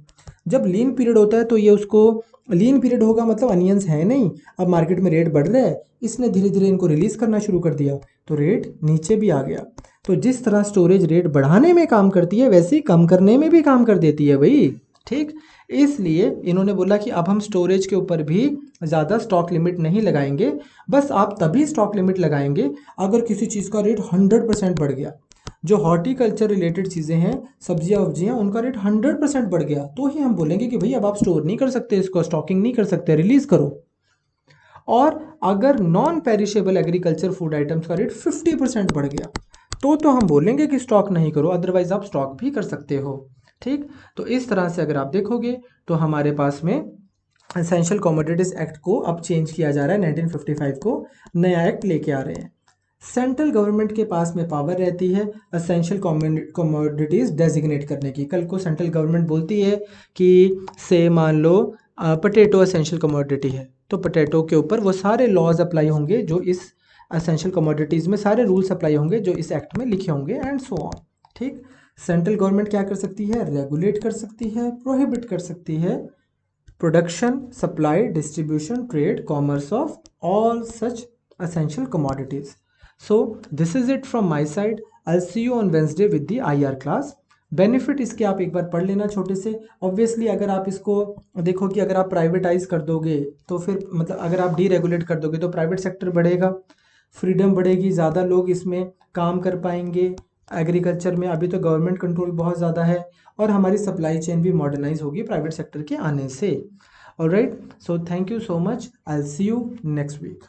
जब लीन पीरियड होता है तो ये उसको, लीन पीरियड होगा मतलब अनियंस है नहीं, अब मार्केट में रेट बढ़ रहा है, इसने धीरे धीरे इनको रिलीज़ करना शुरू कर दिया तो रेट नीचे भी आ गया। तो जिस तरह स्टोरेज रेट बढ़ाने में काम करती है वैसे ही कम करने में भी काम कर देती है भाई, ठीक। इसलिए इन्होंने बोला कि अब हम स्टोरेज के ऊपर भी ज़्यादा स्टॉक लिमिट नहीं लगाएंगे, बस आप तभी स्टॉक लिमिट लगाएंगे अगर किसी चीज़ का रेट 100% बढ़ गया। जो हॉर्टिकल्चर रिलेटेड चीज़ें हैं, सब्जियां वब्जियां, उनका रेट 100% बढ़ गया तो ही हम बोलेंगे कि भाई अब आप स्टोर नहीं कर सकते, इसको स्टॉकिंग नहीं कर सकते, रिलीज़ करो। और अगर non perishable agriculture food items का रेट 50% बढ़ गया तो हम बोलेंगे कि स्टॉक नहीं करो, अदरवाइज आप स्टॉक भी कर सकते हो, ठीक। तो इस तरह से अगर आप देखोगे तो हमारे पास में एसेंशियल कमोडिटीज़ एक्ट को अब चेंज किया जा रहा है, 1955 को नया एक्ट लेके आ रहे हैं। सेंट्रल गवर्नमेंट के पास में पावर रहती है असेंशियल कमोडिटीज़ डेजिग्नेट करने की। कल को सेंट्रल गवर्नमेंट बोलती है कि से मान लो पोटैटो असेंशियल कमोडिटी है, तो पोटैटो के ऊपर वो सारे लॉज अप्लाई होंगे जो इस असेंशियल कमोडिटीज़ में, सारे रूल्स अप्लाई होंगे जो इस एक्ट में लिखे होंगे एंड सो ऑन। ठीक, सेंट्रल गवर्नमेंट क्या कर सकती है? रेगुलेट कर सकती है, प्रोहिबिट कर सकती है production, supply, distribution, trade, commerce of all such essential commodities. So this is it from my side. I'll see you on Wednesday with the IR class. Benefit इसके आप एक बार पढ़ लेना छोटे से। ऑब्वियसली अगर आप इसको देखो कि अगर आप प्राइवेटाइज कर दोगे तो फिर मतलब अगर आप डीरेगुलेट कर दोगे तो प्राइवेट सेक्टर बढ़ेगा, फ्रीडम बढ़ेगी, ज़्यादा लोग इसमें काम कर पाएंगे एग्रीकल्चर में। अभी तो गवर्नमेंट कंट्रोल बहुत ज़्यादा है और हमारी सप्लाई चेन भी मॉडर्नाइज होगी प्राइवेट सेक्टर के आने से। Alright, so thank you so much, I will see you next week.